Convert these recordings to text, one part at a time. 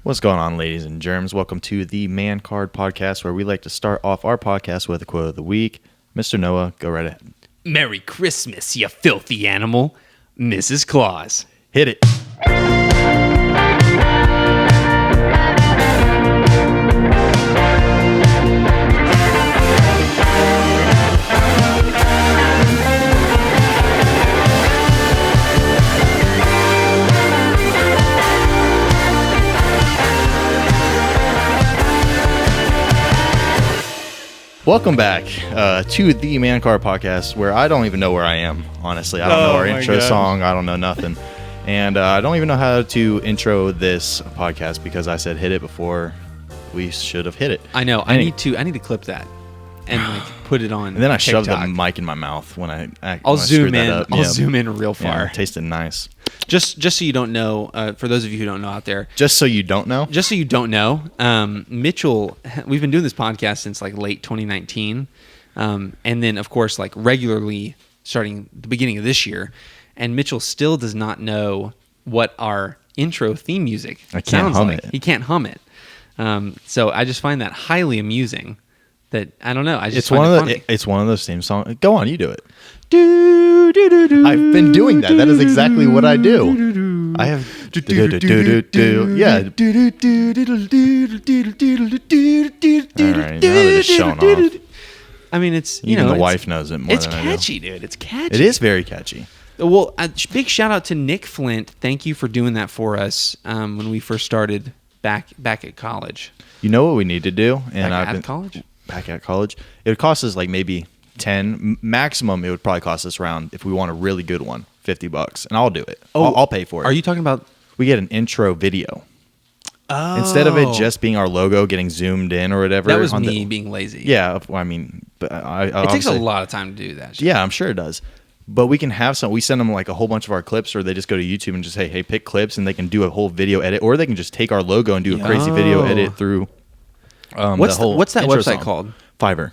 What's going on, ladies and germs? Welcome to the Man Card Podcast, where we like to start off our podcast with a quote of the week. Mr. Noah, go right ahead. Merry Christmas, you filthy animal. Mrs. Claus. Hit it. Welcome back to the Man Card Podcast, where I don't even know where I am, honestly. I don't know our intro song. I don't know nothing. And I don't even know how to intro this podcast because I said hit it before we should have hit it. I know. I need to clip that and put it on. And then I TikTok. shoved the mic in my mouth when I I'll zoom screwed that in. up. I'll zoom in real far. Yeah, it tasted nice. Just so you don't know, for those of you who don't know out there. Just so you don't know? Just so you don't know, Mitchell, we've been doing this podcast since like late 2019. And then, of course, like regularly starting the beginning of this year. And Mitchell still does not know what our intro theme music sounds like. He can't hum it. So I just find that highly amusing. That I don't know. It's one of those theme songs. Go on, you do it. I've been doing that. That is exactly what I do. I have yeah. All right, now they're just showing off. I mean, it's even the wife knows it more. It's catchy, dude. It's catchy. It is very catchy. Well, big shout out to Nick Flint. Thank you for doing that for us when we first started back at college. You know what we need to do? And Back at college. It would cost us like maybe 10 maximum. It would probably cost us around, if we want a really good one, $50, and I'll do it. I'll pay for it. Are you talking about? We get an intro video. Oh. Instead of it just being our logo getting zoomed in or whatever. That was me being lazy. Yeah, I mean, but it takes a lot of time to do that. Yeah, I'm sure it does. But we can have we send them like a whole bunch of our clips, or they just go to YouTube and just say, hey, pick clips, and they can do a whole video edit, or they can just take our logo and do a crazy video edit through. What's that website called? Fiverr.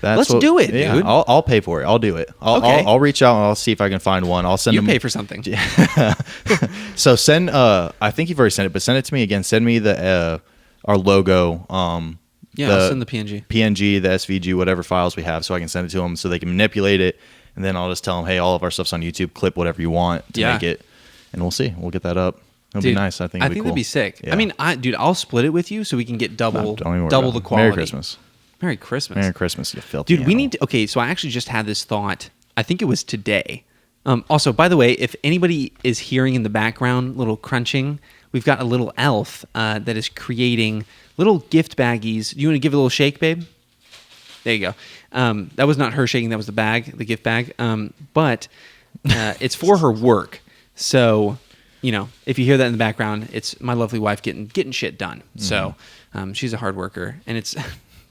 Let's do it, dude. I'll pay for it. I'll do it. I'll reach out and I'll see if I can find one. I'll send them. You pay for something. So send. I think you've already sent it, but send it to me again. Send me the our logo. I'll send the PNG, the SVG, whatever files we have, so I can send it to them so they can manipulate it, and then I'll just tell them, hey, all of our stuff's on YouTube. Clip whatever you want to make it, and we'll see. We'll get that up. It'll be nice. I think cool. That'd be sick. Yeah. I mean, I'll split it with you so we can get double the quality. Merry Christmas. Merry Christmas. Merry Christmas, you filthy dude. We need to. Okay, so I actually just had this thought. I think it was today. Also, by the way, if anybody is hearing in the background little crunching, we've got a little elf that is creating little gift baggies. You want to give it a little shake, babe? There you go. That was not her shaking. That was the gift bag. But it's for her work. So, if you hear that in the background, it's my lovely wife getting shit done. Mm-hmm. So she's a hard worker, and it's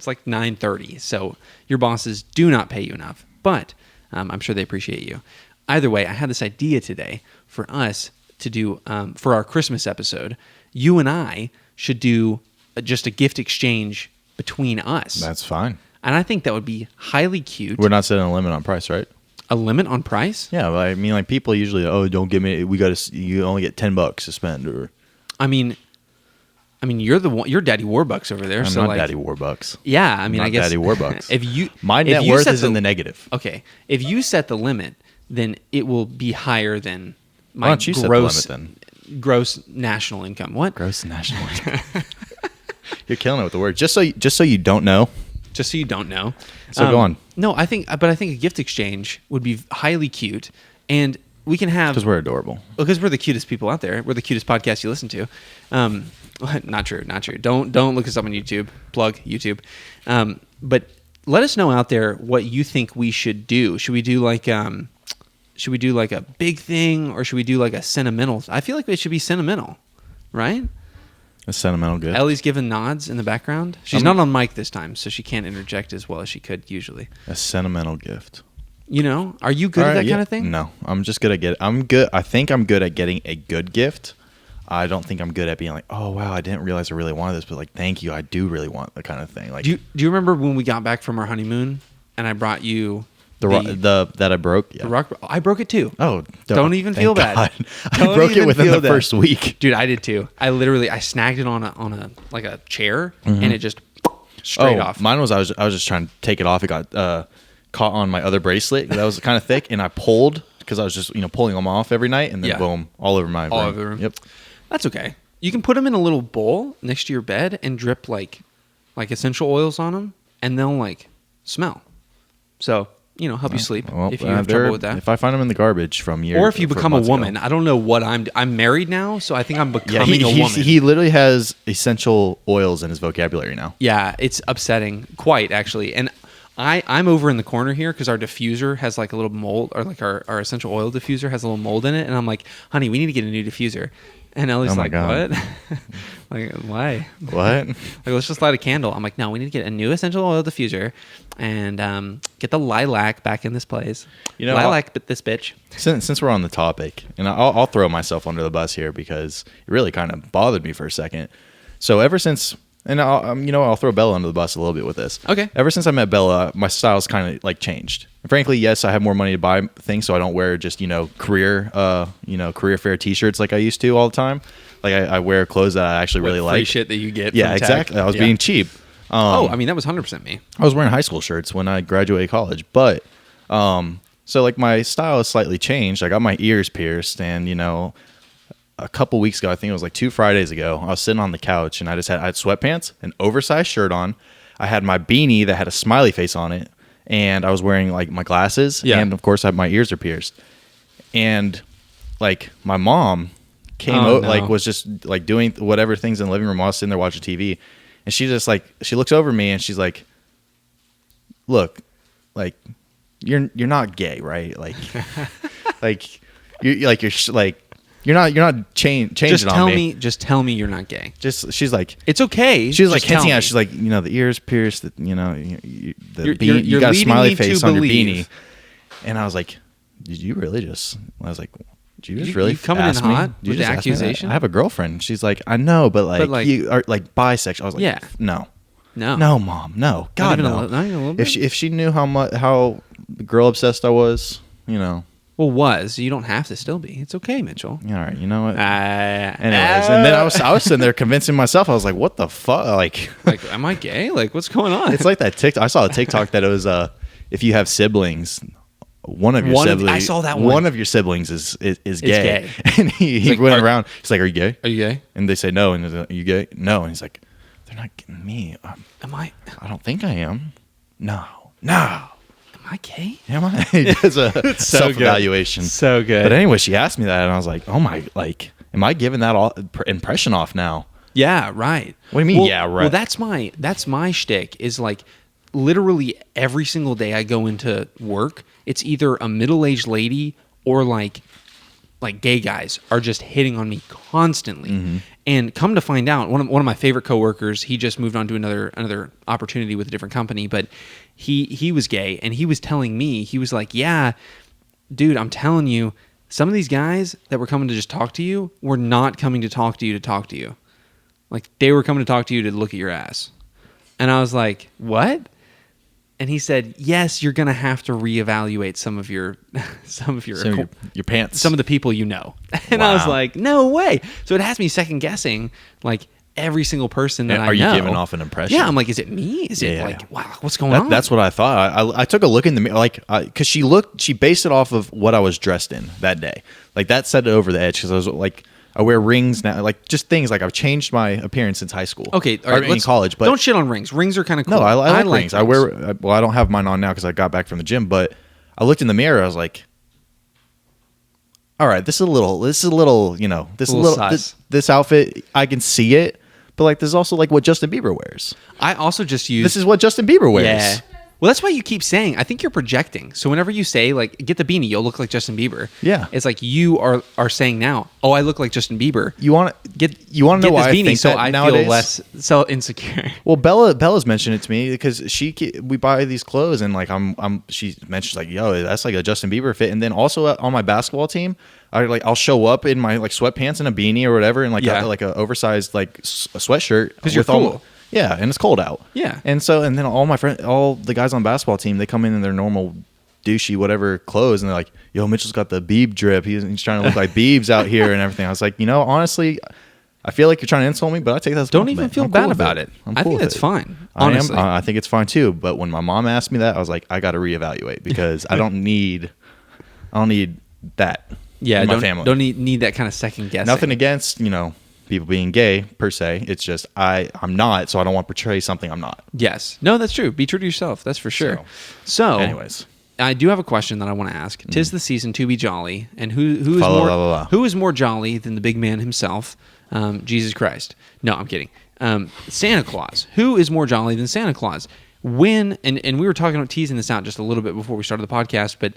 like 9:30. So your bosses do not pay you enough, but I'm sure they appreciate you. Either way, I had this idea today for us to do for our Christmas episode. You and I should do just a gift exchange between us. That's fine. And I think that would be highly cute. We're not setting a limit on price, right? A limit on price? Yeah, I mean, like people usually, don't give me. You only get $10 to spend, or. I mean, you're the one. You're Daddy Warbucks over there. I'm not Daddy Warbucks. Yeah, I mean, I guess Daddy Warbucks. My net worth is in the negative. Okay, if you set the limit, then it will be higher than my Why don't you set the limit then? Gross national income. What? Gross national income. You're killing it with the word. Just so you don't know. Just so you don't know. So go on. No, I think a gift exchange would be highly cute, and we can have because we're adorable. Because we're the cutest people out there. We're the cutest podcast you listen to. Not true. Don't look us up on YouTube. Plug YouTube. But let us know out there what you think we should do. Should we do like a big thing, or should we do like a sentimental? I feel like it should be sentimental, right? A sentimental gift. Ellie's giving nods in the background. She's not on mic this time, so she can't interject as well as she could usually. A sentimental gift. Are you good at that kind of thing? No, I'm just good at I'm good. I think I'm good at getting a good gift. I don't think I'm good at being like, oh wow, I didn't realize I really wanted this, but like, thank you, I do really want the kind of thing. Like, do you remember when we got back from our honeymoon and I brought you The that I broke. Yeah. The rock. I broke it too. Oh, don't even feel bad. I broke it within the first week. Dude, I did too. I snagged it on a like a chair, and it just straight off. Mine was I was just trying to take it off. It got caught on my other bracelet that was kind of thick, and I pulled because I was just pulling them off every night, and then boom, all over my room. Over the room. Yep. That's okay. You can put them in a little bowl next to your bed and drip like essential oils on them, and they'll like smell. So help you sleep if you have trouble with that. If I find them in the garbage from years, or if you become a woman, I don't know what I'm married now, so I think I'm becoming a woman. He literally has essential oils in his vocabulary now. Yeah, it's upsetting, quite actually. And I'm over in the corner here because our diffuser has like a little mold, or like our essential oil diffuser has a little mold in it, and I'm like, honey, we need to get a new diffuser. And Ellie's like, God. what? Like, why? What? Like, let's just light a candle. I'm like, no, we need to get a new essential oil diffuser and get the lilac back in this place. Lilac, but this bitch. Since we're on the topic, and I'll throw myself under the bus here because it really kind of bothered me for a second. So ever since, and I'll throw Bella under the bus a little bit with this. Okay. Ever since I met Bella, my style's kind of like changed. And frankly, yes, I have more money to buy things, so I don't wear just career fair T-shirts like I used to all the time. Like I wear clothes that I actually really free like. Shit that you get. Yeah, from exactly. tech. I was being cheap. That was 100% me. I was wearing high school shirts when I graduated college, but so like my style has slightly changed. I got my ears pierced, and a couple weeks ago, I think it was like 2 Fridays ago, I was sitting on the couch and I had sweatpants, an oversized shirt on. I had my beanie that had a smiley face on it, and I was wearing like my glasses, and of course my ears are pierced. And like my mom came out, like was just like doing whatever things in the living room while I was sitting there watching TV, and she just like she looks over me and she's like, "Look, like you're not gay, right? Like you're not changing on me. Just tell me you're not gay. She's like, it's okay. She's like hinting at. She's like, the ears pierced. You got a smiley face on your beanie. And I was like, did you really just? I was like, did you just really coming in hot with the accusation? accusation? I have a girlfriend. She's like, I know, but like you are like bisexual. I was like, no, mom, no, God, no. Not even a little bit? If she knew how girl obsessed I was, Well, you don't have to still be. It's okay, Mitchell. All right, you know what? Anyways, and then I was sitting there convincing myself. I was like, what the fuck? Like, am I gay? Like, what's going on? It's like that TikTok. I saw a TikTok that it was if you have siblings, one of your siblings is gay. And he like, went around. He's like, are you gay? Are you gay? And they say no. And are you gay? No. And he's like, they're not getting me. Am I? I don't think I am. No. Am I gay? Am I? He does a self-evaluation. So good. But anyway, she asked me that, and I was like, oh my, like, am I giving that impression off now? Yeah, right. What do you mean, yeah, right? Well, that's my shtick, is like literally every single day I go into work, it's either a middle-aged lady or like gay guys are just hitting on me constantly. Mm-hmm. And come to find out, one of my favorite coworkers, he just moved on to another opportunity with a different company, but he was gay, and he was telling me, he was like, yeah, dude, I'm telling you, some of these guys that were coming to just talk to you were not coming to talk to you. Like, they were coming to talk to you to look at your ass. And I was like, what? And he said, yes, you're going to have to reevaluate some of your pants, some of the people you know. And I was like, no way. So it has me second guessing, like, every single person that I know. Are you giving off an impression? Yeah, I'm like, is it me? Is it like, wow, what's going on? That's what I thought. I took a look in the mirror, like, because she based it off of what I was dressed in that day. Like, that set it over the edge, because I was like, I wear rings now, like just things like I've changed my appearance since high school. Okay, all right, in college, but don't shit on rings. Rings are kind of cool. No, I like rings. I wear. Well, I don't have mine on now because I got back from the gym. But I looked in the mirror. I was like, all right, this is a little. This outfit, I can see it, but like this is also like what Justin Bieber wears. I also just use. This is what Justin Bieber wears. Yeah. Well, that's why you keep saying, I think you're projecting. So whenever you say, like, get the beanie, you'll look like Justin Bieber. Yeah. It's like you are saying now, oh, I look like Justin Bieber. You want to know this why beanie I think so that I nowadays? feel less so insecure. Well, Bella's mentioned it to me because we buy these clothes and like she mentions like, yo, that's like a Justin Bieber fit. And then also on my basketball team, I'll show up in my like sweatpants and a beanie or whatever and like a oversized like a sweatshirt because you're cool. Yeah, and it's cold out. Yeah. And then all my friends, all the guys on the basketball team, they come in their normal douchey whatever clothes, and they're like, "Yo, Mitchell's got the Beeb drip. He's trying to look like Beebs out here and everything." I was like, honestly, I feel like you're trying to insult me, but I take that as a Don't compliment. even feel I'm bad cool with about it. I think that's fine. Honestly, I think it's fine too. But when my mom asked me that, I was like, I got to reevaluate because I don't need that. Yeah, in my family. Don't need that kind of second guessing. Nothing against people being gay per se. It's just I'm not, so I don't want to portray something I'm not. Yes, no, that's true. Be true to yourself. That's for sure. So anyways, I do have a question that I want to ask. 'Tis the season to be jolly, and who is more jolly than the big man himself, Jesus Christ? No, I'm kidding. Santa Claus. Who is more jolly than Santa Claus? And we were talking about teasing this out just a little bit before we started the podcast, but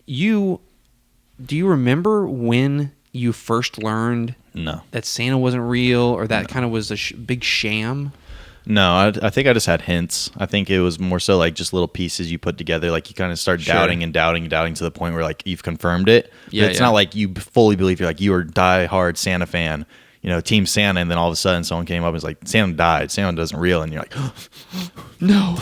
do you remember when you first learned that Santa wasn't real, or that kind of was a big sham? No, I think I just had hints. I think it was more so like just little pieces you put together. Like you kind of start doubting and doubting to the point where like you've confirmed it. Yeah, but it's not like you fully believe. You're like, you are a diehard Santa fan, Team Santa, and then all of a sudden someone came up and was like, Santa died. Santa doesn't real, and you're like, no,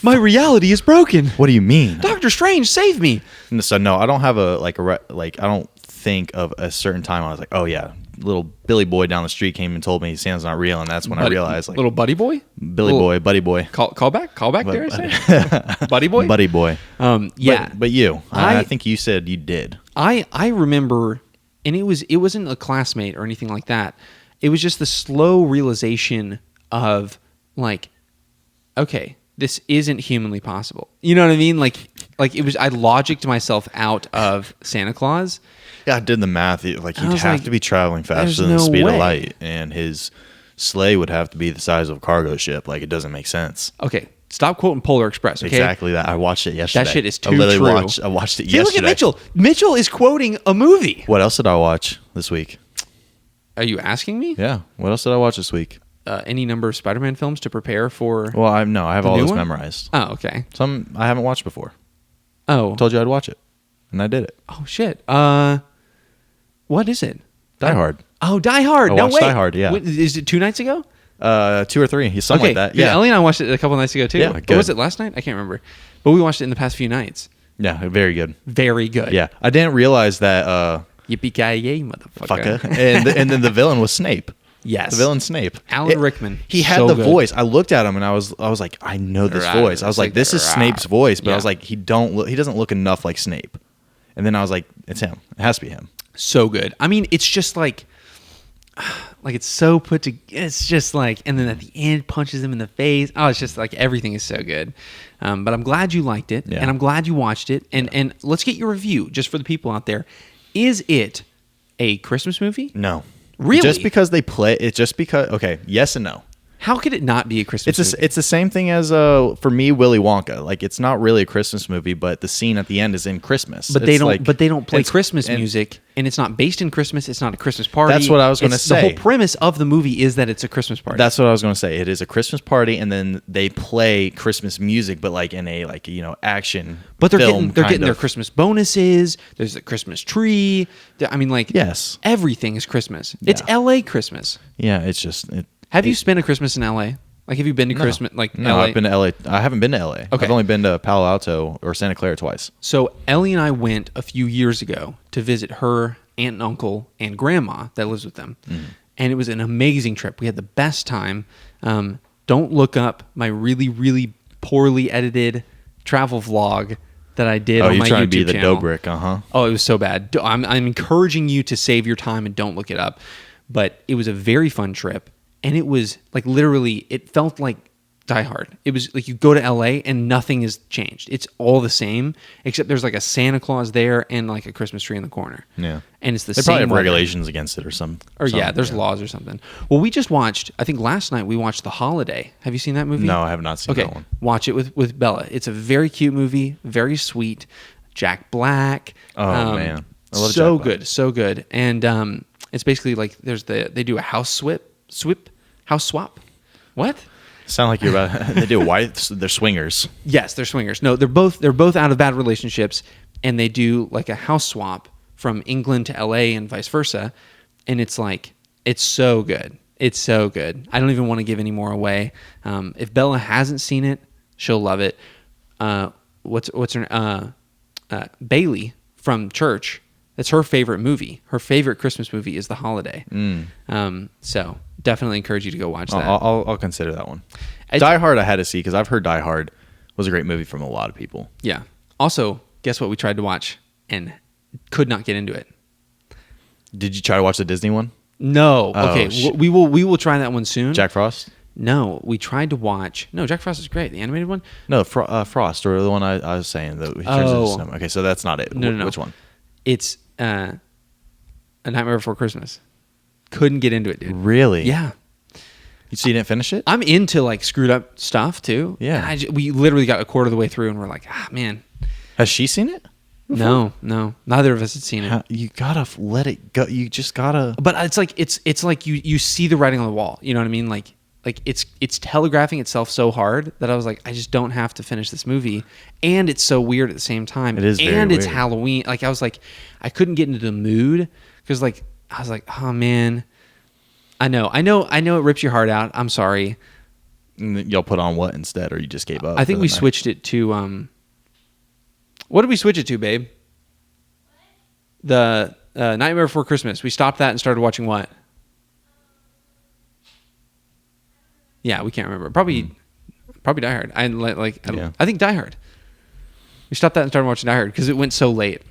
my reality is broken. What do you mean? Doctor Strange, save me. And so no, I don't have I don't think of a certain time I was like, oh yeah, little Billy boy down the street came and told me Santa's not real, and that's when I realized, like, little buddy boy, buddy boy. Call back, dare I say? Buddy boy, buddy boy. Yeah, but you, I think you said you did. I remember, and it wasn't a classmate or anything like that. It was just the slow realization of like, okay, this isn't humanly possible. You know what I mean? Like it was. I logicked myself out of Santa Claus. Yeah, I did the math. Like he'd have to be traveling faster than the speed of light, and his sleigh would have to be the size of a cargo ship. Like it doesn't make sense. Okay, stop quoting Polar Express. Okay, exactly that. I watched it yesterday. That shit is too true. I watched it yesterday. Look at Mitchell. Mitchell is quoting a movie. What else did I watch this week? Are you asking me? Yeah. What else did I watch this week? Any number of Spider-Man films to prepare for? Well, I have all this memorized. Oh, okay. Some I haven't watched before. Oh, I told you I'd watch it, and I did it. Oh shit. What is it? Die Hard. Oh, Die Hard. I watched Die Hard. Yeah. Is it 2 nights ago? 2 or 3. Something like that. Yeah. Ellie and I watched it a couple nights ago too. Yeah. Or was it last night? I can't remember. But we watched it in the past few nights. Yeah. Very good. Very good. Yeah. I didn't realize that. Yippee-ki-yay, motherfucker. and then the villain was Snape. Yes. The villain Snape. Alan Rickman. He had the voice. I looked at him and I was like, I know this voice. I was like, this is Snape's voice, but I was like, he doesn't look enough like Snape. And then I was like, it's him. It has to be him. So good. I mean, it's just like it's so put together. It's just like, and then at the end punches him in the face. Oh, it's just like everything is so good. But I'm glad you liked it, and I'm glad you watched it. And let's get your review just for the people out there. Is it a Christmas movie? No. Really? Just because they play it, okay, yes and no. How could it not be a Christmas movie? It's the same thing as for me, Willy Wonka. Like it's not really a Christmas movie, but the scene at the end is in Christmas. But they don't play Christmas music, and it's not based in Christmas. It's not a Christmas party. That's what I was going to say. The whole premise of the movie is that it's a Christmas party. That's what I was going to say. It is a Christmas party, and then they play Christmas music, but like in a action. But they're film getting their Christmas bonuses. There's a Christmas tree. I mean, like yes, everything is Christmas. It's L.A. Christmas. Yeah, it's just. Have you spent a Christmas in L.A.? Like, have you been to Christmas? Like, no, LA? I've been to L.A. I haven't been to L.A. Okay. I've only been to Palo Alto or Santa Clara twice. So Ellie and I went a few years ago to visit her aunt and uncle and grandma that lives with them, and it was an amazing trip. We had the best time. Don't look up my really, really poorly edited travel vlog that I did on my YouTube channel. Oh, you're trying to be the Dobrik, Oh, it was so bad. I'm encouraging you to save your time and don't look it up. But it was a very fun trip. And it was like literally, it felt like Die Hard. It was like you go to LA and nothing has changed. It's all the same, except there's like a Santa Claus there and like a Christmas tree in the corner. Yeah. And it's the same. They probably have regulations against it or something. Or there's laws or something. Well, we just watched, I think last night we watched The Holiday. Have you seen that movie? No, I have not seen that one. Watch it with Bella. It's a very cute movie, very sweet. Jack Black. Oh, man. I love so Jack Black. Good, so good. And it's basically like they do a house swap. What? Sound like you're about. They do they're swingers. Yes, they're swingers. No, they're both out of bad relationships, and they do like a house swap from England to LA and vice versa. And it's like it's so good. It's so good. I don't even want to give any more away. If Bella hasn't seen it, she'll love it. What's her? Bailey from church, that's her favorite movie. Her favorite Christmas movie is The Holiday. So definitely encourage you to go watch that. I'll consider that one. Die Hard I had to see because I've heard Die Hard was a great movie from a lot of people. Yeah. Also, guess what we tried to watch and could not get into it? Did you try to watch the Disney one? No. Okay. We will try that one soon. Jack Frost? No, we tried to watch. No, Jack Frost is great. The animated one. No, Frost, or the one I was saying that he turns into snow. Okay, so that's not it. No. Which one? It's A Nightmare Before Christmas. Couldn't get into it, dude. Really? Yeah. So you didn't finish it? I'm into like screwed up stuff too. Yeah. We literally got a quarter of the way through and we're like, man. Has she seen it? No. Neither of us had seen it. You gotta let it go. You just gotta. But it's like you see the writing on the wall. You know what I mean? Like it's telegraphing itself so hard that I was like, I just don't have to finish this movie, and it's so weird at the same time. It is very and it's weird. Halloween. Like I was like, I couldn't get into the mood because like I was like, oh man, I know, it rips your heart out. I'm sorry. And y'all put on what instead, or you just gave up? I think we switched it to what did we switch it to, babe? The Nightmare Before Christmas. We stopped that and started watching what? Yeah, we can't remember. Probably Die Hard. I think Die Hard. We stopped that and started watching Die Hard because it went so late.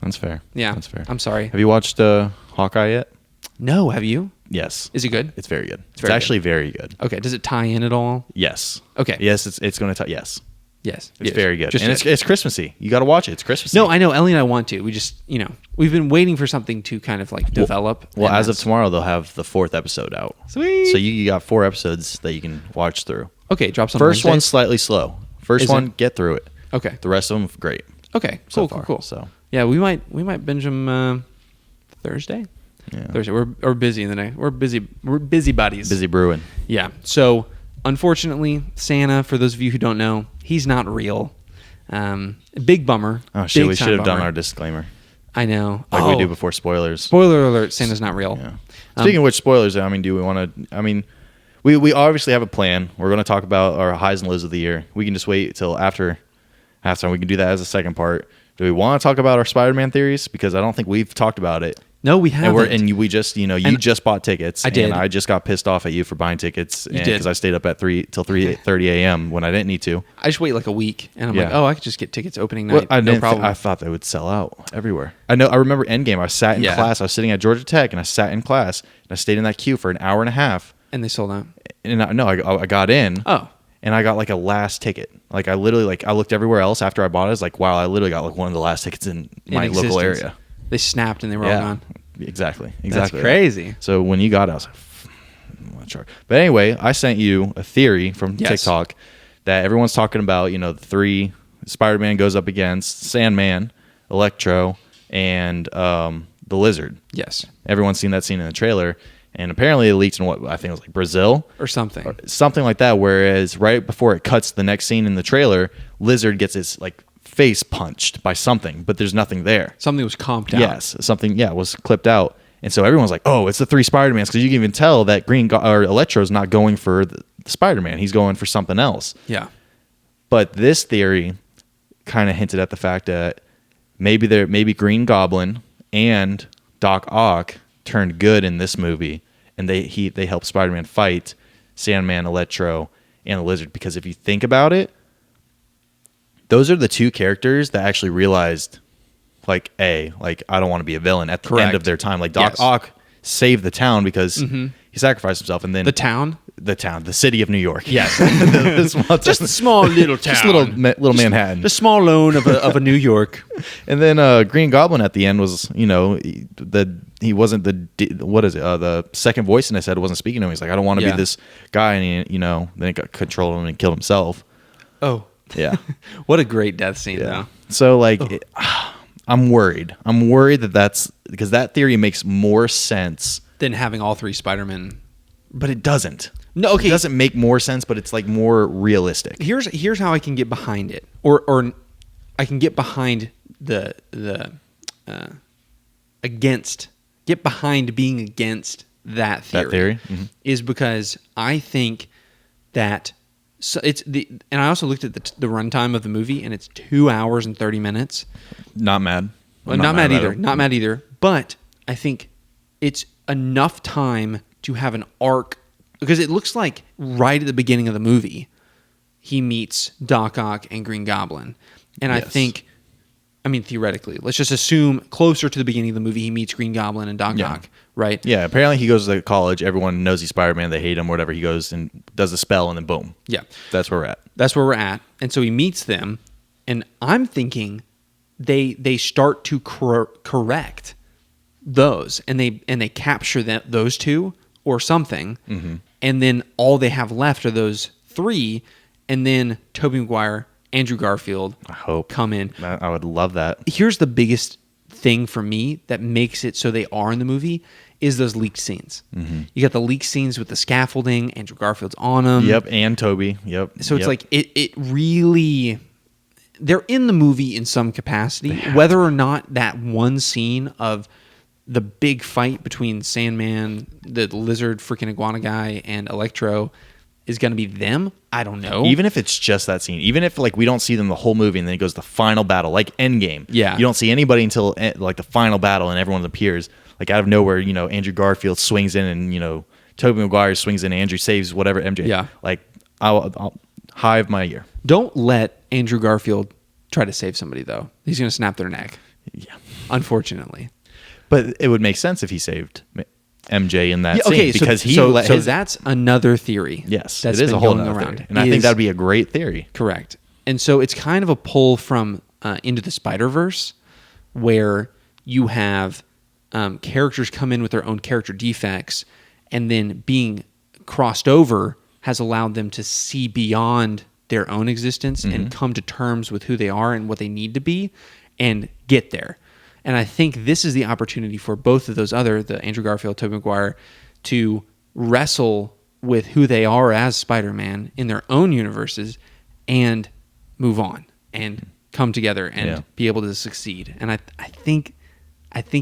That's fair. Yeah, that's fair. I'm sorry. Have you watched Hawkeye yet? No, have you? Yes. Is it good? It's very good. It's very actually very good. Okay. Does it tie in at all? Yes. Okay. Yes, it's going to. Yes. Yes. It's very good. Just And it's Christmassy. You got to watch it. It's Christmassy. No, I know. Ellie and I want to. We just, we've been waiting for something to kind of like develop. Well, and as of tomorrow, they'll have the 4th episode out. Sweet. So you got 4 episodes that you can watch through. Okay, drop some. First Wednesdays. one's slightly slow. First Is one, it? get through it. Okay. The rest of them, great. Okay. So Cool. far, Cool. So yeah, we might binge them Thursday. yeah. Thursday. We're busy in the night. We're busy. We're busy buddies. Busy brewing. Yeah. So unfortunately, Santa, for those of you who don't know, he's not real. Big bummer. Oh shit! Big We should time have done bummer. our disclaimer I know. like we do before spoilers. Spoiler alert: Santa's not real. Yeah. Speaking of which, spoilers. I mean, do we want to? I mean, we obviously have a plan. We're going to talk about our highs and lows of the year. We can just wait till after halftime. We can do that as a second part. Do we want to talk about our Spider-Man theories? Because I don't think we've talked about it. No, we haven't. And we just, you just bought tickets. I did. And I just got pissed off at you for buying tickets. You did. Because I stayed up at 3:30 a.m. when I didn't need to. I just wait like a week, and I'm Yeah. like, I could just get tickets opening night. No problem. I thought they would sell out everywhere. I remember Endgame. I sat in class. I was sitting at Georgia Tech, and I sat in class, and I stayed in that queue for an hour and a half. And they sold out. And I got in. Oh. And I got like a last ticket. Like I literally I looked everywhere else after I bought it. I was like, wow, I literally got like one of the last tickets in my local area. They snapped and they were all gone. Exactly. That's crazy. So when you got it, I was like, I'm not sure. But anyway, I sent you a theory from TikTok that everyone's talking about, the 3 Spider-Man goes up against Sandman, Electro, and the Lizard. Yes. Everyone's seen that scene in the trailer. And apparently it leaked in what I think it was like Brazil. Or something. Something like that. Whereas right before it cuts to the next scene in the trailer, Lizard gets his face punched by something, but there's nothing there. Something was comped out. Yes, something was clipped out, and so everyone's like, "Oh, it's the 3 Spider-Mans," because you can even tell that Electro's not going for the Spider-Man; he's going for something else. Yeah. But this theory kind of hinted at the fact that maybe Green Goblin and Doc Ock turned good in this movie, and they helped Spider-Man fight Sandman, Electro, and the Lizard. Because if you think about it, those are the 2 characters that actually realized, I don't want to be a villain at the end of their time. Like Doc Ock saved the town because he sacrificed himself, and then the city of New York. Yes, just a small little town, just little Manhattan, the small loan of a New York. And then Green Goblin at the end was, he wasn't the second voice in his head wasn't speaking to him. He's like, I don't want to be this guy, and then he got control of him and killed himself. Oh. Yeah. What a great death scene, though. So, I'm worried. I'm worried that's because that theory makes more sense than having all 3 Spider-Men. But it doesn't. No, okay. It doesn't make more sense, but it's more realistic. Here's how I can get behind it, or I can get behind the get behind being against that theory. Mm-hmm. Is because I think that So and I also looked at the runtime of the movie, and it's 2 hours and 30 minutes. Not mad. Well, not mad either. Not mad either. But I think it's enough time to have an arc, because it looks like right at the beginning of the movie, he meets Doc Ock and Green Goblin. And I think, I mean, theoretically, let's just assume closer to the beginning of the movie, he meets Green Goblin and Doc Ock, right? Yeah, apparently he goes to college. Everyone knows he's Spider-Man. They hate him, whatever. He goes and does a spell, and then boom. Yeah. That's where we're at. That's where we're at. And so he meets them, and I'm thinking they start to correct those, and they capture those two or something, and then all they have left are those three, and then Tobey Maguire, Andrew Garfield, I hope come in. I would love that. Here's the biggest thing for me that makes it so they are in the movie is those leaked scenes. You got the leaked scenes with the scaffolding. Andrew Garfield's on them. Yep, and Toby. Yep. So it's like it really, they're in the movie in some capacity, whether or not that one scene of the big fight between Sandman, the lizard freaking iguana guy, and Electro is going to be them. I don't know. Even if it's just that scene, even if like we don't see them the whole movie and then it goes to the final battle, like Endgame. Yeah. You don't see anybody until like the final battle and everyone appears. Like out of nowhere, Andrew Garfield swings in and, Tobey Maguire swings in and Andrew saves whatever MJ. Yeah. Like I'll hive my ear. Don't let Andrew Garfield try to save somebody, though. He's going to snap their neck. Yeah. Unfortunately. But it would make sense if he saved MJ in that scene. Okay, because so that's another theory. Yes, that's it is been a whole going other around. theory. And I think that would be a great theory. Correct. And so it's kind of a pull from Into the Spider-Verse, where you have characters come in with their own character defects, and then being crossed over has allowed them to see beyond their own existence and come to terms with who they are and what they need to be and get there. And I think this is the opportunity for both of those the Andrew Garfield, Tobey Maguire, to wrestle with who they are as Spider-Man in their own universes and move on and come together and be able to succeed. And I think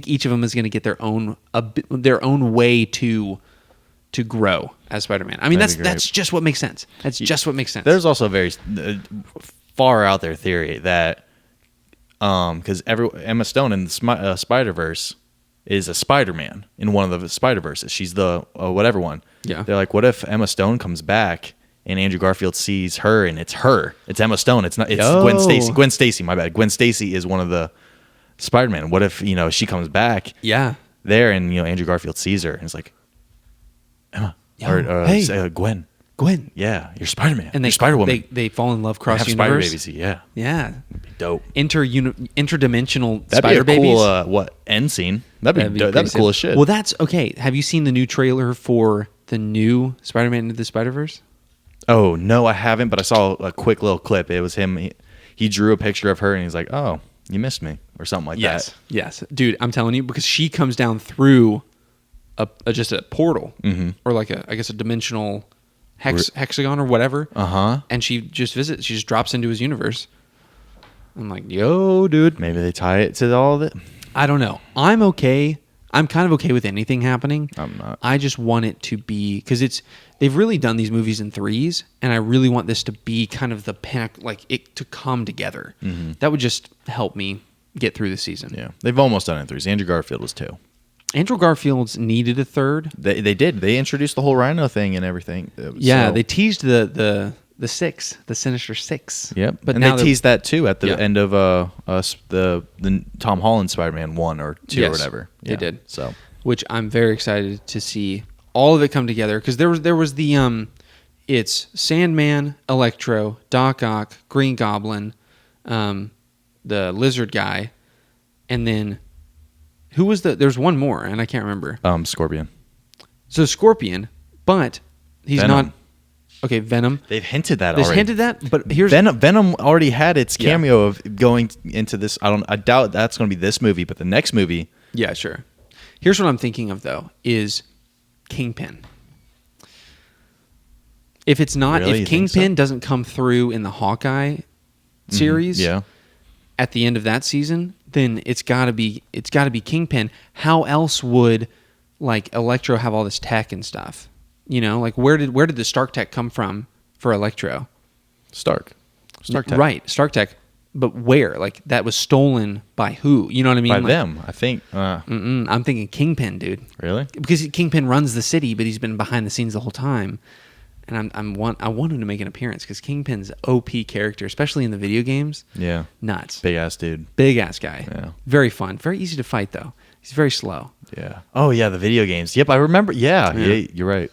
each of them is going to get their own way to grow as Spider-Man. I mean, that's just what makes sense. That's just what makes sense. There's also a very far out there theory that because Emma Stone in the Spider-Verse is a Spider-Man in one of the Spider-Verses. She's the whatever one. Yeah. They're like, what if Emma Stone comes back and Andrew Garfield sees her and it's her? It's Emma Stone. It's not. It's Gwen Stacy. Gwen Stacy. My bad. Gwen Stacy is one of the Spider-Man. What if she comes back? Yeah. There and Andrew Garfield sees her and is like, Emma hey, Gwen. Gwen. Yeah, you're Spider-Man. And you're Spider-Woman. They fall in love cross universe. Spider babies. Yeah. Yeah. That'd be dope. Interdimensional That'd Spider be a babies. cool end scene. That'd be cool as shit. Well, that's okay. Have you seen the new trailer for the new Spider-Man Into the Spider-Verse? Oh no, I haven't. But I saw a quick little clip. It was him. He drew a picture of her, and he's like, "Oh, you missed me," or something like that. Yes, dude. I'm telling you, because she comes down through just a portal, or like a dimensional hexagon or whatever. And she just visits. She just drops into his universe. I'm like, yo, dude. Maybe they tie it to all of it. I don't know. I'm okay. I'm kind of okay with anything happening. I'm not. I just want it to be, because they've really done these movies in threes, and I really want this to be kind of the pinnacle, like it to come together. That would just help me get through the season. Yeah, they've almost done it in threes. Andrew Garfield was 2. Andrew Garfield's needed a third. They did. They introduced the whole Rhino thing and everything. They teased the six, the Sinister Six. Yep, but and they teased that too at the end of the Tom Holland Spider-Man 1 or 2 or whatever. They did. So, which I'm very excited to see all of it come together, because there was the it's Sandman, Electro, Doc Ock, Green Goblin, the lizard guy, and then who was there's one more and I can't remember. Scorpion. So Scorpion, but he's Venom. not. Okay, Venom. They've hinted that already. They've hinted that, but here's Venom already had its cameo of going into this. I doubt that's going to be this movie, but the next movie. Yeah, sure. Here's what I'm thinking of though: is Kingpin. If it's not, Really? if Kingpin doesn't come through in the Hawkeye series, at the end of that season, then it's gotta be Kingpin. How else would like Electro have all this tech and stuff? Like where did the Stark tech come from for Electro. Stark Tech. Right, Stark Tech. But where? Like, that was stolen by who? You know what I mean? By like, them, I think. I'm thinking Kingpin, dude. Really? Because Kingpin runs the city, but he's been behind the scenes the whole time. And I want him to make an appearance because Kingpin's OP character, especially in the video games. Yeah. Nuts. Big ass dude. Big ass guy. Yeah. Very fun. Very easy to fight, though. He's very slow. Yeah. Oh, yeah, the video games. Yep, I remember. Yeah, you're right.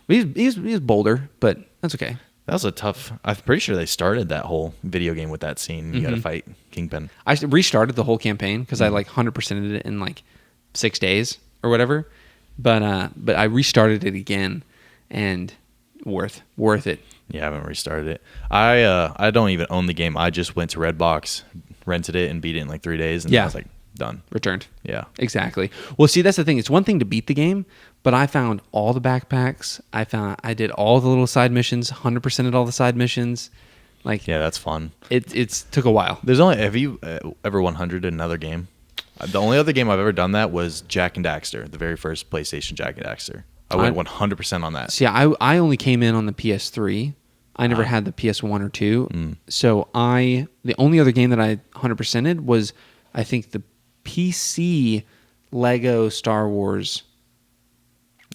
He's bolder, but that's okay. That was a tough... I'm pretty sure they started that whole video game with that scene. You got to fight Kingpin. I restarted the whole campaign because I like 100%ed it in like 6 days or whatever. But I restarted it again, and worth it. Yeah, I haven't restarted it. I don't even own the game. I just went to Redbox, rented it, and beat it in like 3 days, and I was like, done. Returned. Yeah. Exactly. Well, see, that's the thing. It's one thing to beat the game, but I found all the backpacks. I did all the little side missions, 100%ed all the side missions. Like, yeah, that's fun. It's took a while. Have you ever 100 in another game? The only other game I've ever done that was Jak and Daxter, the very first PlayStation Jak and Daxter. I went 100% on that. See, I only came in on the PS3. I never had the PS1 or 2. So the only other game that I 100%ed was, I think, the PC Lego Star Wars.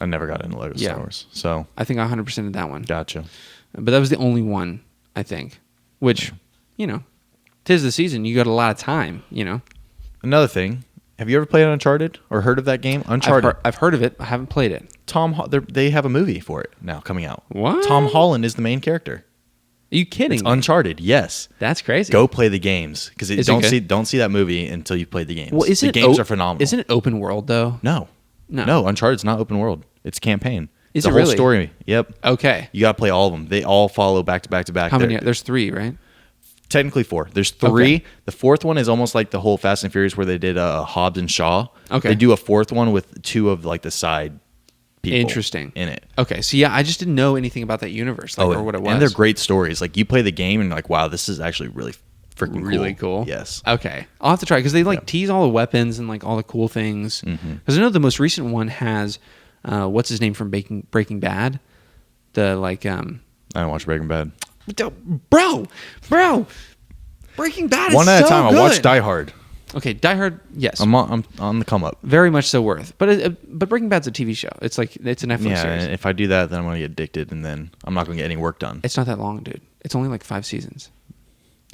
I never got into Lego Star Wars. So I think I 100%ed that one. Gotcha. But that was the only one, I think. Which, tis the season. You got a lot of time, Another thing, have you ever played Uncharted or heard of that game? Uncharted. I've heard of it. I haven't played it. They have a movie for it now coming out. What? Tom Holland is the main character. Are you kidding? It's Uncharted, yes. That's crazy. Go play the games because don't see that movie until you play the games. Well, the games are phenomenal. Isn't it open world though? No. Uncharted's not open world. It's campaign. Is the it whole really? story. Yep. Okay. You got to play all of them. They all follow back to back to back. How many? There's 3, right? Technically 4. There's 3. Okay. The 4th one is almost like the whole Fast and Furious where they did Hobbs and Shaw. Okay. They do a 4th one with 2 of like the side people Interesting. in it. Okay. So yeah, I just didn't know anything about that universe, or what it was. And they're great stories. Like you play the game and you're like, wow, this is actually really freaking really cool. Yes. Okay. I'll have to try because they tease all the weapons and like all the cool things. Because I know the most recent one has what's his name from Breaking Bad? The like I don't watch Breaking Bad. Bro. Breaking Bad is one at so a time. good. I watched Die Hard. Okay, Die Hard, yes. I'm on the come up. Very much so worth. But Breaking Bad's a TV show. It's like it's a Netflix series. And if I do that, then I'm going to get addicted, and then I'm not going to get any work done. It's not that long, dude. It's only like 5 seasons.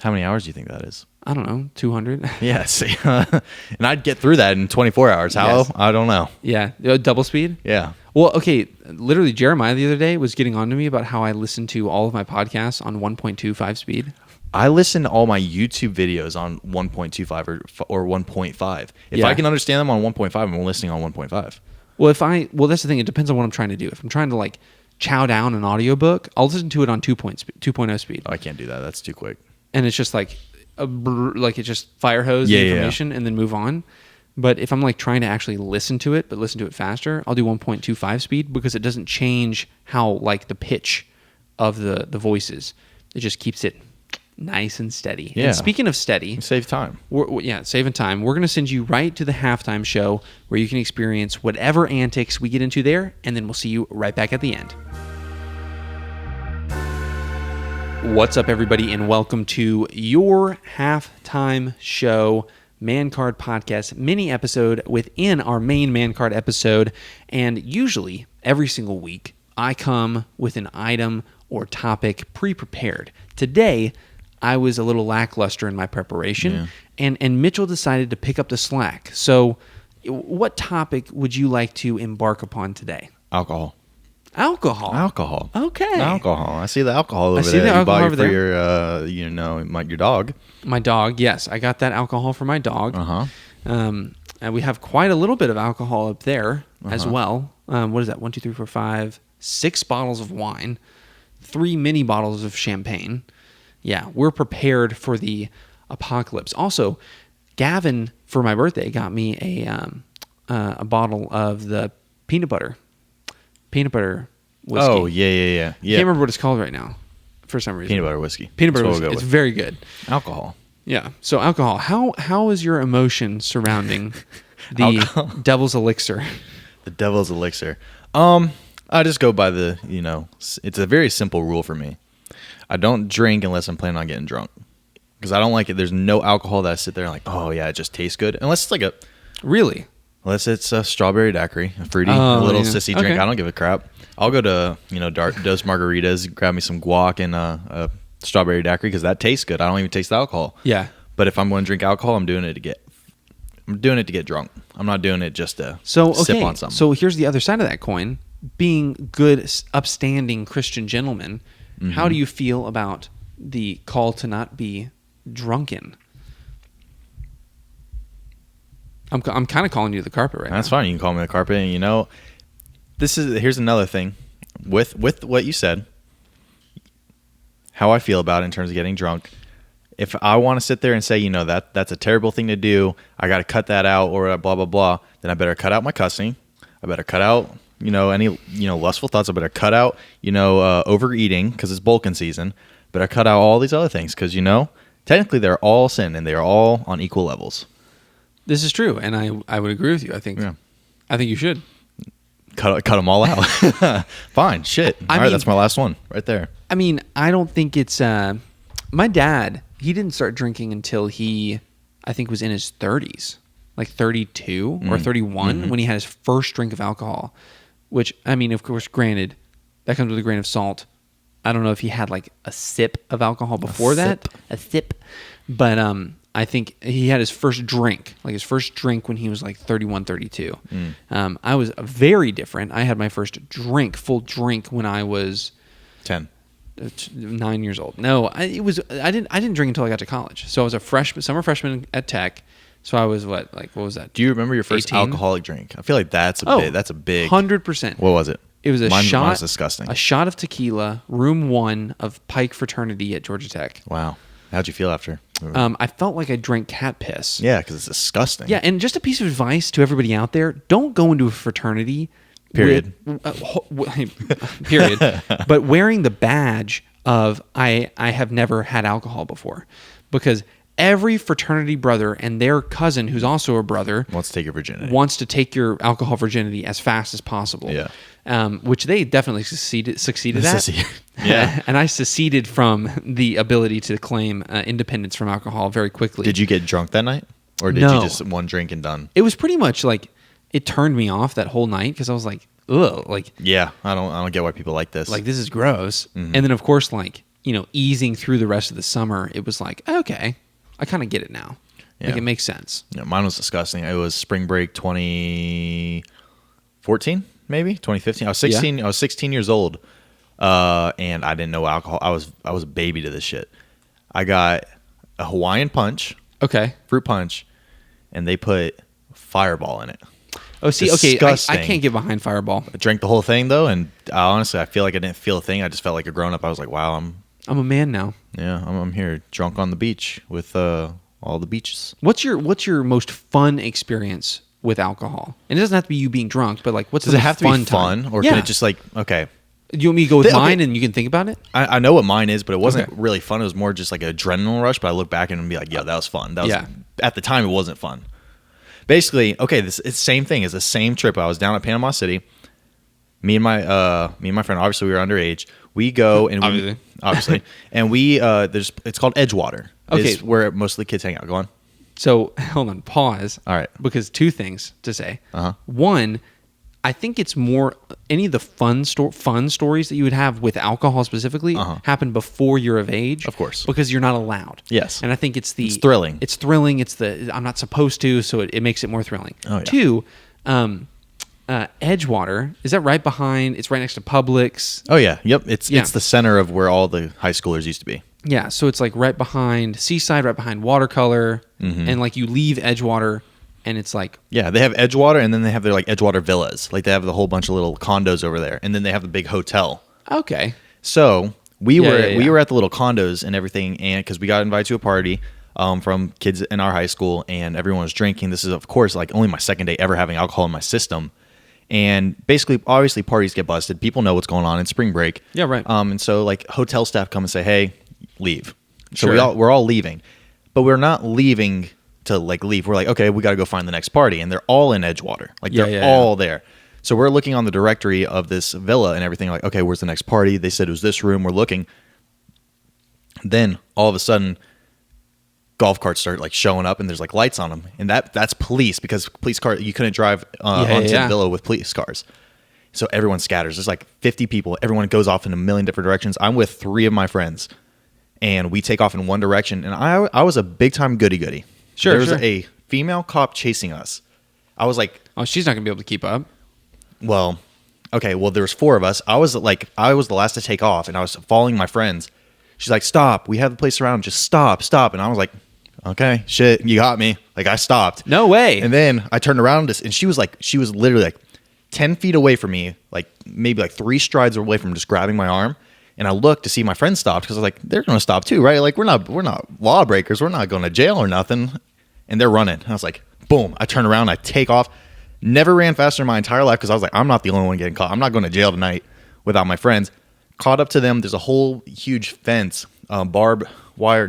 How many hours do you think that is? I don't know, 200. Yeah, see, and I'd get through that in 24 hours. How? Yes. I don't know. Yeah, double speed. Yeah. Well, okay. Literally, Jeremiah the other day was getting on to me about how I listen to all of my podcasts on 1.25 speed. I listen to all my YouTube videos on 1.25 or 1.5. If I can understand them on 1.5, I'm listening on 1.5. Well, that's the thing. It depends on what I'm trying to do. If I'm trying to like chow down an audiobook, I'll listen to it on 2.0 speed. Oh, I can't do that. That's too quick. And it's just like it just fire hose the information and then move on. But if I'm like trying to actually listen to it, but listen to it faster, I'll do 1.25 speed because it doesn't change how like the pitch of the voices. It just keeps it nice and steady. Yeah. And speaking of steady, Save time. Saving time. We're going to send you right to the halftime show where you can experience whatever antics we get into there, and then we'll see you right back at the end. What's up, everybody, and welcome to your halftime show, Man Card Podcast mini episode within our main Man Card episode. And usually, every single week, I come with an item or topic pre-prepared. Today, I was a little lackluster in my preparation, and Mitchell decided to pick up the slack. So, what topic would you like to embark upon today? Alcohol. Okay. Alcohol. I see the alcohol over there. See the alcohol over for there. your dog. My dog, yes. I got that alcohol for my dog. And we have quite a little bit of alcohol up there as well. What is that? 1, 2, 3, 4, 5, 6 bottles of wine, 3 mini bottles of champagne. Yeah, we're prepared for the apocalypse. Also, Gavin, for my birthday, got me a bottle of the peanut butter whiskey. Oh, yeah. Can't remember what it's called right now for some reason. Peanut butter whiskey. Peanut butter whiskey. It's very good. Alcohol. Yeah. So alcohol. How is your emotion surrounding the devil's elixir? The devil's elixir. I just go by it's a very simple rule for me. I don't drink unless I'm planning on getting drunk. Because I don't like it. There's no alcohol that I sit there and like, oh yeah, it just tastes good. Unless it's like a... Really? Unless it's a strawberry daiquiri, a fruity, Oh, a little yeah. sissy drink. Okay. I don't give a crap. I'll go to, Dos Margaritas, grab me some guac and a strawberry daiquiri because that tastes good. I don't even taste the alcohol. Yeah. But if I'm going to drink alcohol, I'm doing it to get drunk. I'm not doing it just to sip on something. So here's the other side of that coin. Being good, upstanding Christian gentlemen, how do you feel about the call to not be drunken? I'm kind of calling you the carpet right now. That's fine. You can call me the carpet. And here's another thing with what you said, how I feel about it in terms of getting drunk. If I want to sit there and say, that's a terrible thing to do, I got to cut that out or blah, blah, blah, then I better cut out my cussing. I better cut out, any, lustful thoughts. I better cut out, overeating because it's bulking season. Better cut out all these other things because, technically they're all sin and they are all on equal levels. This is true, and I would agree with you. I think you should cut them all out. Fine, shit. All right, that's my last one right there. I mean, I don't think it's my dad. He didn't start drinking until he, I think, was in his 30s, like 32 or 31 when he had his first drink of alcohol. Which, I mean, of course, granted, that comes with a grain of salt. I don't know if he had like a sip of alcohol before that, but I think he had his first drink when he was like 31, 32. I was very different. I had my first full drink when I was 10. 9 years old. No, I didn't drink until I got to college. So I was a summer freshman at Tech. So I was what was that? Do you remember your first 18? alcoholic drink? I feel like that's a big 100%. What was it? It was Mine was disgusting. A shot of tequila, room 1 of Pike Fraternity at Georgia Tech. Wow. How'd you feel after? I felt like I drank cat piss. Yeah, because it's disgusting. Yeah, and just a piece of advice to everybody out there: don't go into a fraternity. Period. Period. But wearing the badge of I have never had alcohol before, because every fraternity brother and their cousin, who's also a brother, wants to take your virginity. Wants to take your alcohol virginity as fast as possible. Yeah. Which they definitely succeeded at. Yeah. And I seceded from the ability to claim independence from alcohol very quickly. Did you get drunk that night? Or did you just one drink and done? It was pretty much like, it turned me off that whole night because I was like, ugh. Like, yeah, I don't get why people like this. Like, this is gross. And then, of course, like, easing through the rest of the summer, it was like, okay, I kind of get it now. Yeah. Like, it makes sense. Yeah, mine was disgusting. It was spring break 2014, maybe 2015. I was 16. Yeah. I was 16 years old, and I didn't know alcohol. I was a baby to this shit. I got a Hawaiian punch, fruit punch, and they put Fireball in it. Oh, see, disgusting. Okay, I can't get behind Fireball. I drank the whole thing though, and honestly, I feel like I didn't feel a thing. I just felt like a grown up. I was like, wow, I'm a man now. Yeah, I'm here, drunk on the beach with all the beaches. What's your most fun experience with alcohol? And it doesn't have to be you being drunk, but like, does it have to be fun, or can it just like okay? Do you want me to go with mine and you can think about it? I know what mine is, but it wasn't really fun. It was more just like an adrenaline rush. But I look back and be like, yeah, that was fun. That was at the time it wasn't fun. Basically, it's the same thing. It's the same trip. I was down at Panama City. Me and my friend. Obviously, we were underage. We go and obviously, and it's called Edgewater. Okay, it's where most of the kids hang out. Go on. So hold on, pause. All right, because two things to say. One, I think it's more any of the fun stories that you would have with alcohol specifically happen before you're of age, of course, because you're not allowed. Yes, and I think it's thrilling. It's thrilling. It's I'm not supposed to, so it makes it more thrilling. Oh, yeah. Two, Edgewater, is that right behind? It's right next to Publix. Oh yeah, yep. It's the center of where all the high schoolers used to be. Yeah, so it's like right behind Seaside, right behind Watercolor, and like you leave Edgewater. And it's like... Yeah, they have Edgewater, and then they have their like Edgewater villas. Like they have the whole bunch of little condos over there. And then they have the big hotel. Okay. So we were at the little condos and everything, and because we got invited to a party from kids in our high school, and everyone was drinking. This is, of course, like only my second day ever having alcohol in my system. And basically, obviously, parties get busted. People know what's going on in spring break. Yeah, right. And so like hotel staff come and say, hey, leave. So we're all leaving. But we're not leaving... to like leave. We're like, okay, we got to go find the next party, and they're all in Edgewater. Like they're all there. So we're looking on the directory of this villa and everything. Like, okay, where's the next party? They said it was this room. We're looking. Then all of a sudden, golf carts start like showing up, and there's like lights on them, and that's police, because police car, you couldn't drive onto the villa with police cars. So everyone scatters. There's like 50 people. Everyone goes off in a million different directions. I'm with 3 of my friends, and we take off in one direction. And I was a big time goody. Sure. There was a female cop chasing us. I was like, oh, she's not gonna be able to keep up. well, okay. Well, there was 4 of us. I was the last to take off, and I was following my friends. She's like, stop. We have the place surrounded. Just stop. And I was like, okay, shit, you got me. Like, I stopped. No way. And then I turned around, and she was literally like 10 feet away from me, like maybe like 3 strides away from just grabbing my arm. And I looked to see my friend stopped, because I was like, they're going to stop too, right? Like, we're not lawbreakers. We're not going to jail or nothing. And they're running. And I was like, boom. I turn around, I take off. Never ran faster in my entire life, because I was like, I'm not the only one getting caught. I'm not going to jail tonight without my friends. Caught up to them. There's a whole huge fence, not barbed wire,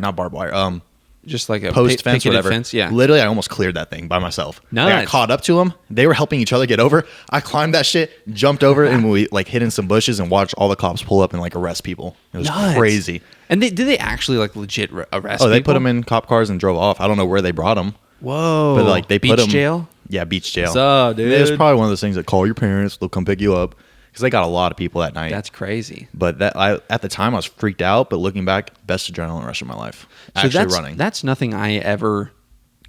just like a post fence or whatever. Fence, yeah. Literally, I almost cleared that thing by myself. Nice. I got caught up to them. They were helping each other get over. I climbed that shit, jumped over, and we like hid in some bushes and watched all the cops pull up and like arrest people. It was crazy. And did they actually like legit arrest? Oh, they people? put them in cop cars and drove off. I don't know where they brought them. Whoa! But like they beach put them jail. Yeah, beach jail. What's up, dude? It's probably one of those things that call your parents. They'll come pick you up, because they got a lot of people that night. That's crazy. But at the time I was freaked out. But looking back, best adrenaline rush of my life. Running. That's nothing I ever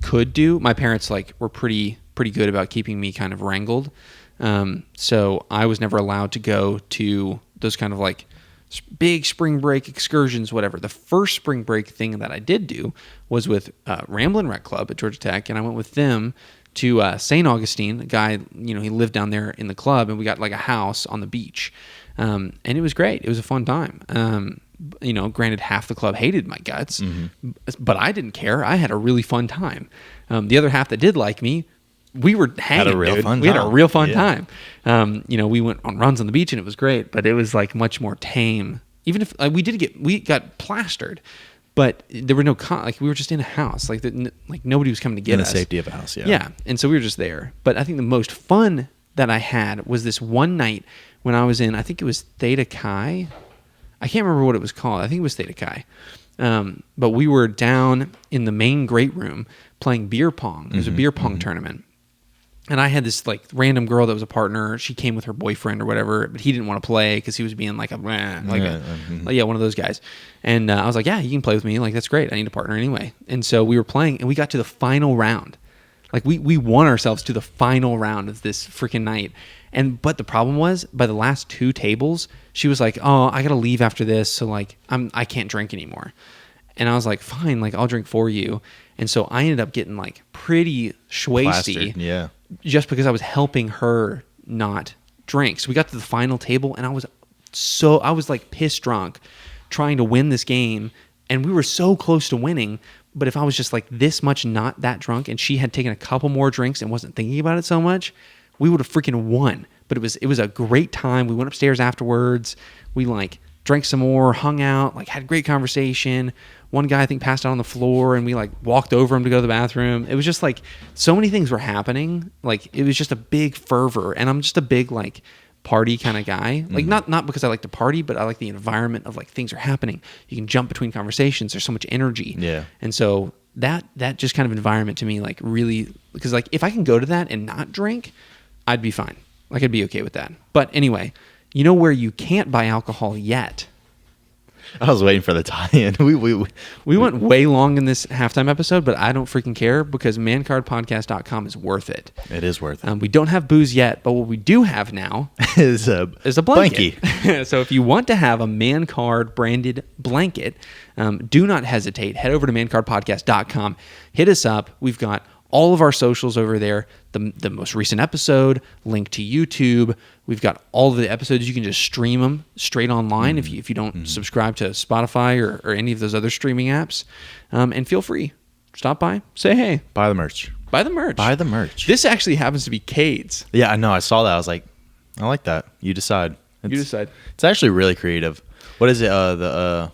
could do. My parents like were pretty good about keeping me kind of wrangled. So I was never allowed to go to those kind of like big spring break excursions, whatever. The first spring break thing that I did do was with Ramblin' Rec Club at Georgia Tech, and I went with them to St. Augustine. A guy, he lived down there in the club, and we got like a house on the beach, and it was great. It was a fun time. Granted, half the club hated my guts, but I didn't care. I had a really fun time. The other half that did like me, we were hanging. Had a real fun time. We went on runs on the beach, and it was great. But it was like much more tame. Even if we got plastered, but there were no we were just in a house. Like nobody was coming to get us. In the safety of a house. Yeah. Yeah, and so we were just there. But I think the most fun that I had was this one night when I was in. I think it was Theta Chi. I can't remember what it was called. I think it was Theta Chi. But we were down in the main great room playing beer pong. It was a beer pong tournament. And I had this like random girl that was a partner. She came with her boyfriend or whatever, but he didn't want to play because he was being like one of those guys. And I was like, yeah, you can play with me. Like, that's great. I need a partner anyway. And so we were playing, and we got to the final round. Like we won ourselves to the final round of this freaking night. But the problem was, by the last 2 tables, she was like, oh, I got to leave after this. So like, I can't drink anymore. And I was like, fine, like I'll drink for you. And so I ended up getting like pretty schwasty. Yeah. Just because I was helping her not drink. So we got to the final table, and I was like pissed drunk trying to win this game, and we were so close to winning. But if I was just like this much not that drunk, and she had taken a couple more drinks and wasn't thinking about it so much, we would have freaking won. But it was a great time. We went upstairs afterwards. We like drank some more, hung out, like had great conversation. One guy I think passed out on the floor, and we like walked over him to go to the bathroom. It was just like so many things were happening. Like it was just a big fervor, and I'm just a big like party kind of guy. Like not because I like to party, but I like the environment of like things are happening. You can jump between conversations. There's so much energy. Yeah. And so that just kind of environment to me like really, because like if I can go to that and not drink, I'd be fine. Like I'd be okay with that. But anyway, you know where you can't buy alcohol yet? I was waiting for the tie-in. We went way long in this halftime episode, but I don't freaking care because mancardpodcast.com is worth it. It is worth it. We don't have booze yet, but what we do have now is a blanket. So if you want to have a Man Card branded blanket, do not hesitate. Head over to mancardpodcast.com. Hit us up. We've got all of our socials over there, the most recent episode, link to YouTube. We've got all of the episodes. You can just stream them straight online if you don't subscribe to Spotify or any of those other streaming apps. And feel free. Stop by. Say hey. Buy the merch. Buy the merch. Buy the merch. This actually happens to be Cade's. Yeah, I know. I saw that. I was like, I like that. You decide. You decide. It's actually really creative. What is it? The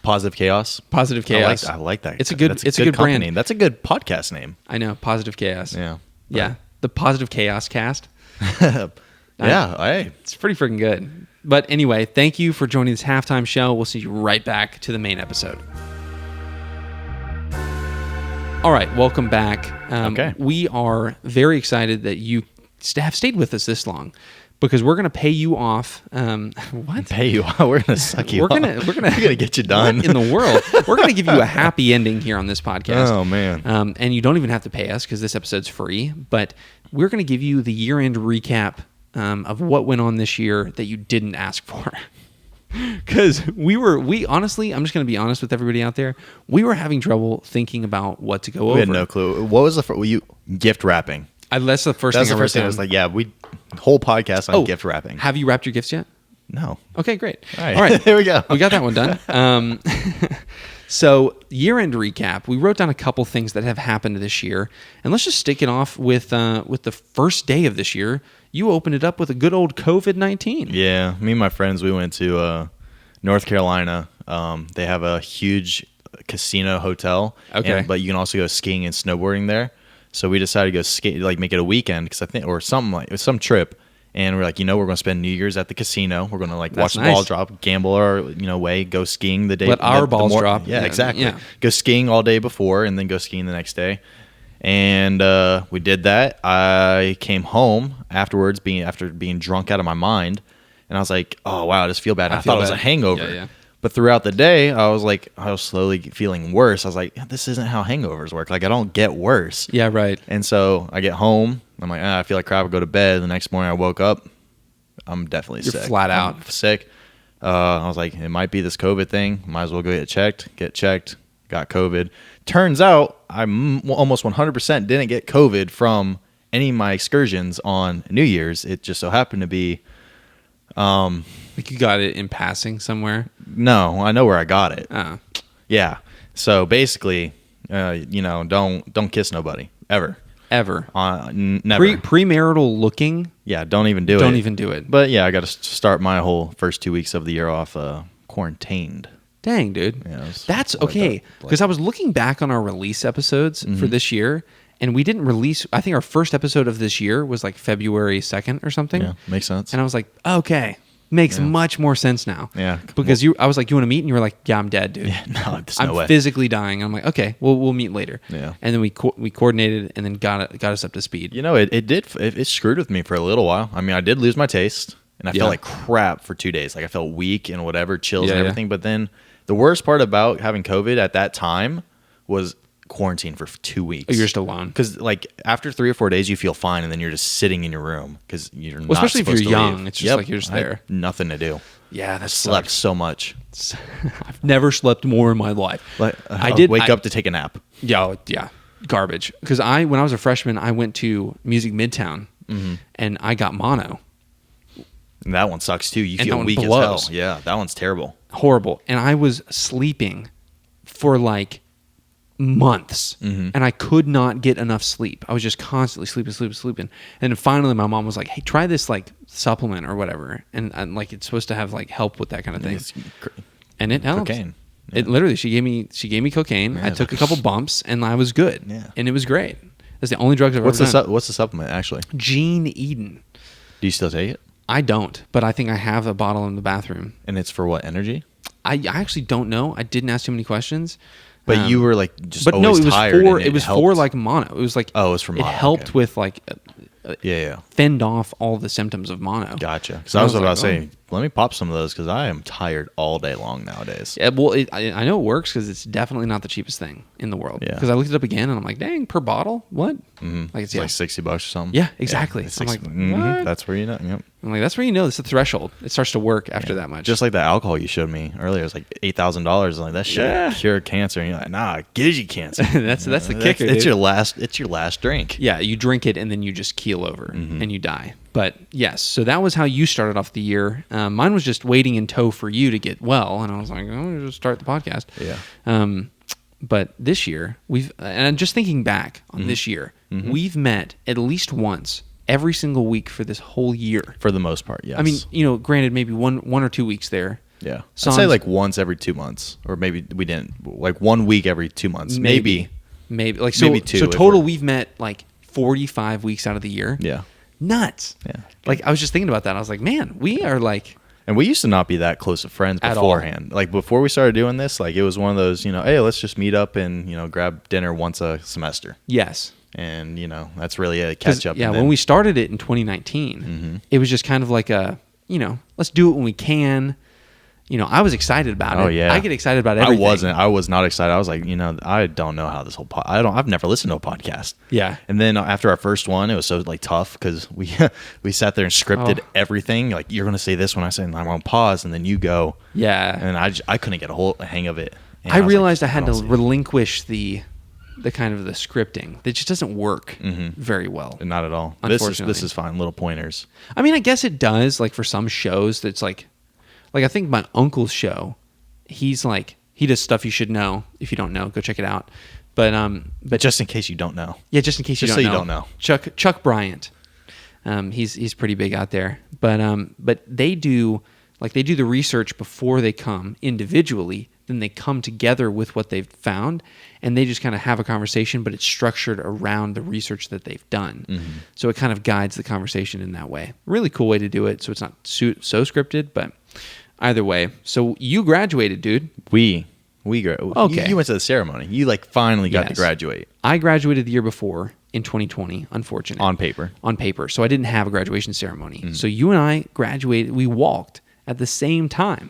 Positive Chaos. Positive Chaos. I like that. It's a good brand name. That's a good podcast name. I know. Positive Chaos. Yeah. Yeah. The Positive Chaos cast. It's pretty freaking good. But anyway, thank you for joining this halftime show. We'll see you right back to the main episode. All right, welcome back. Okay. We are very excited that you have stayed with us this long because we're going to pay you off. What? Pay you off? We're going to suck you off. We're gonna get you done. What in the world? We're going to give you a happy ending here on this podcast. Oh, man. And you don't even have to pay us because this episode's free. But we're going to give you the year-end recap of what went on this year that you didn't ask for. Because we honestly, I'm just going to be honest with everybody out there. We were having trouble thinking about what to go over. We had no clue. What was gift wrapping? That's the first That's thing the first thing. I was like, whole podcast on gift wrapping. Have you wrapped your gifts yet? No. Okay, great. All right. There we go. We got that one done. So, year-end recap. We wrote down a couple things that have happened this year, and let's just stick it off with the first day of this year. You opened it up with a good old COVID-19. Yeah, me and my friends, we went to North Carolina. They have a huge casino hotel. Okay, but you can also go skiing and snowboarding there. So we decided to go ski, make it a weekend because it was some trip. And we're like, we're going to spend New Year's at the casino. We're going to watch the ball drop, gamble our way, go skiing the day. Let our balls drop. Yeah, exactly. Yeah. Go skiing all day before and then go skiing the next day. And we did that. I came home afterwards, after being drunk out of my mind, and I was like, "Oh wow, I just feel bad." I thought it was a hangover. Yeah. But throughout the day, I was slowly feeling worse. I was like, "This isn't how hangovers work. I don't get worse." Yeah, right. And so I get home. I'm like, I feel like crap. I go to bed. The next morning, I woke up. I'm definitely sick. You're flat out. I'm sick. I was like, it might be this COVID thing. Might as well go get checked. Get checked. Got COVID. Turns out I almost 100% didn't get COVID from any of my excursions on New Year's. It just so happened to be. Like you got it in passing somewhere? No, I know where I got it. Oh. Yeah. So basically, don't kiss nobody ever. Ever. Never. Premarital looking. Yeah, don't even do it. Don't even do it. But yeah, I got to start my whole first 2 weeks of the year off quarantined. Dang, dude. Yeah, that's okay. Because I was looking back on our release episodes for this year, and we didn't release. I think our first episode of this year was February 2nd or something. Yeah, makes sense. And I was like, okay, makes much more sense now. Yeah. Because I was like, you want to meet? And you were like, yeah, I'm dead, dude. Yeah, no, there's no way. I'm physically dying. And I'm like, okay, we'll meet later. Yeah. And then we coordinated and then got us up to speed. It screwed with me for a little while. I mean, I did lose my taste, and I felt like crap for 2 days. I felt weak and whatever, chills and everything. But then the worst part about having COVID at that time was quarantine for 2 weeks. Oh, you're just alone. Because after 3 or 4 days, you feel fine, and then you're just sitting in your room because you're not especially if you're supposed to young. leave. It's just you're just there. I had nothing to do. Yeah, that slept so much. I've never slept more in my life. I did wake up to take a nap. Yeah, garbage. Because when I was a freshman, I went to Music Midtown, and I got mono. And that one sucks too. You and feel weak as hell. Yeah, that one's terrible. Horrible. And I was sleeping for months, and I could not get enough sleep. I was just constantly sleeping. And then finally, my mom was like, "Hey, try this supplement or whatever," and it's supposed to have help with that kind of thing. And it helps. Cocaine. Yeah. It literally, she gave me cocaine. Yeah. I took a couple bumps, and I was good. Yeah. And it was great. That's the only drugs I've ever done. What's the supplement actually? Gene Eden. Do you still take it? I don't, but I think I have a bottle in the bathroom. And it's for what, energy? I actually don't know. I didn't ask too many questions. But you were just but always no, it was tired. it was for mono. It was it was for mono. It helped with fend off all the symptoms of mono. Gotcha. Because I was about to say, let me pop some of those because I am tired all day long nowadays. Yeah, well, I know it works because it's definitely not the cheapest thing in the world. Yeah. Because I looked it up again and I'm like, dang, per bottle? What? Mm-hmm. It's like $60 or something. Yeah, exactly. Yeah, I'm like, what? That's where you know. Yep. I'm like, that's where you know it's the threshold. It starts to work after that much. Just like the alcohol you showed me earlier, it was like $8,000. Like that shit cure cancer, and you're like, nah, it gives you cancer. that's the kicker. It's your last drink. Yeah, you drink it and then you just keel over and you die. But yes, so that was how you started off the year. Mine was just waiting in tow for you to get well, and I was like, oh, just start the podcast. Yeah. But this year and I'm just thinking back on this year, we've met at least once every single week for this whole year. For the most part, yes. I mean, granted, maybe one or 2 weeks there. Yeah. I'd say once every 2 months, or maybe we didn't. 1 week every 2 months, maybe. Maybe maybe two. So total, we've met 45 weeks out of the year. Yeah. nuts. Yeah. Like I was just thinking about that. I was like, man, we are like. And we used to not be that close of friends beforehand. Like before we started doing this, like it was one of those, hey, let's just meet up and, grab dinner once a semester. Yes. And, that's really a catch up. Yeah, when we started it in 2019, it was just kind of like let's do it when we can. I was excited about it. Oh yeah, I get excited about everything. I was not excited. I was like, I don't know how this whole I've never listened to a podcast. Yeah. And then after our first one, it was so like tough because we sat there and scripted everything. Like you're gonna say this when I say, and I'm gonna pause, and then you go. Yeah. And I couldn't get a hang of it. And I realized I had to relinquish the kind of the scripting. It just doesn't work very well. Not at all. Unfortunately. This is fine. Little pointers. I mean, I guess it does. Like for some shows, that's like I think my uncle's show. He's like he does stuff you should know. If you don't know, go check it out. But just in case you don't know. Yeah, just in case you don't know. Chuck Bryant. He's pretty big out there. But they do the research before they come individually. Then they come together with what they've found, and they just kind of have a conversation, but it's structured around the research that they've done. So it kind of guides the conversation in that way. Really cool way to do it. So it's not so scripted, but either way. So you graduated, dude. Okay. You went to the ceremony. You finally got to graduate. I graduated the year before in 2020, unfortunately. On paper. So I didn't have a graduation ceremony. So you and I graduated. We walked at the same time.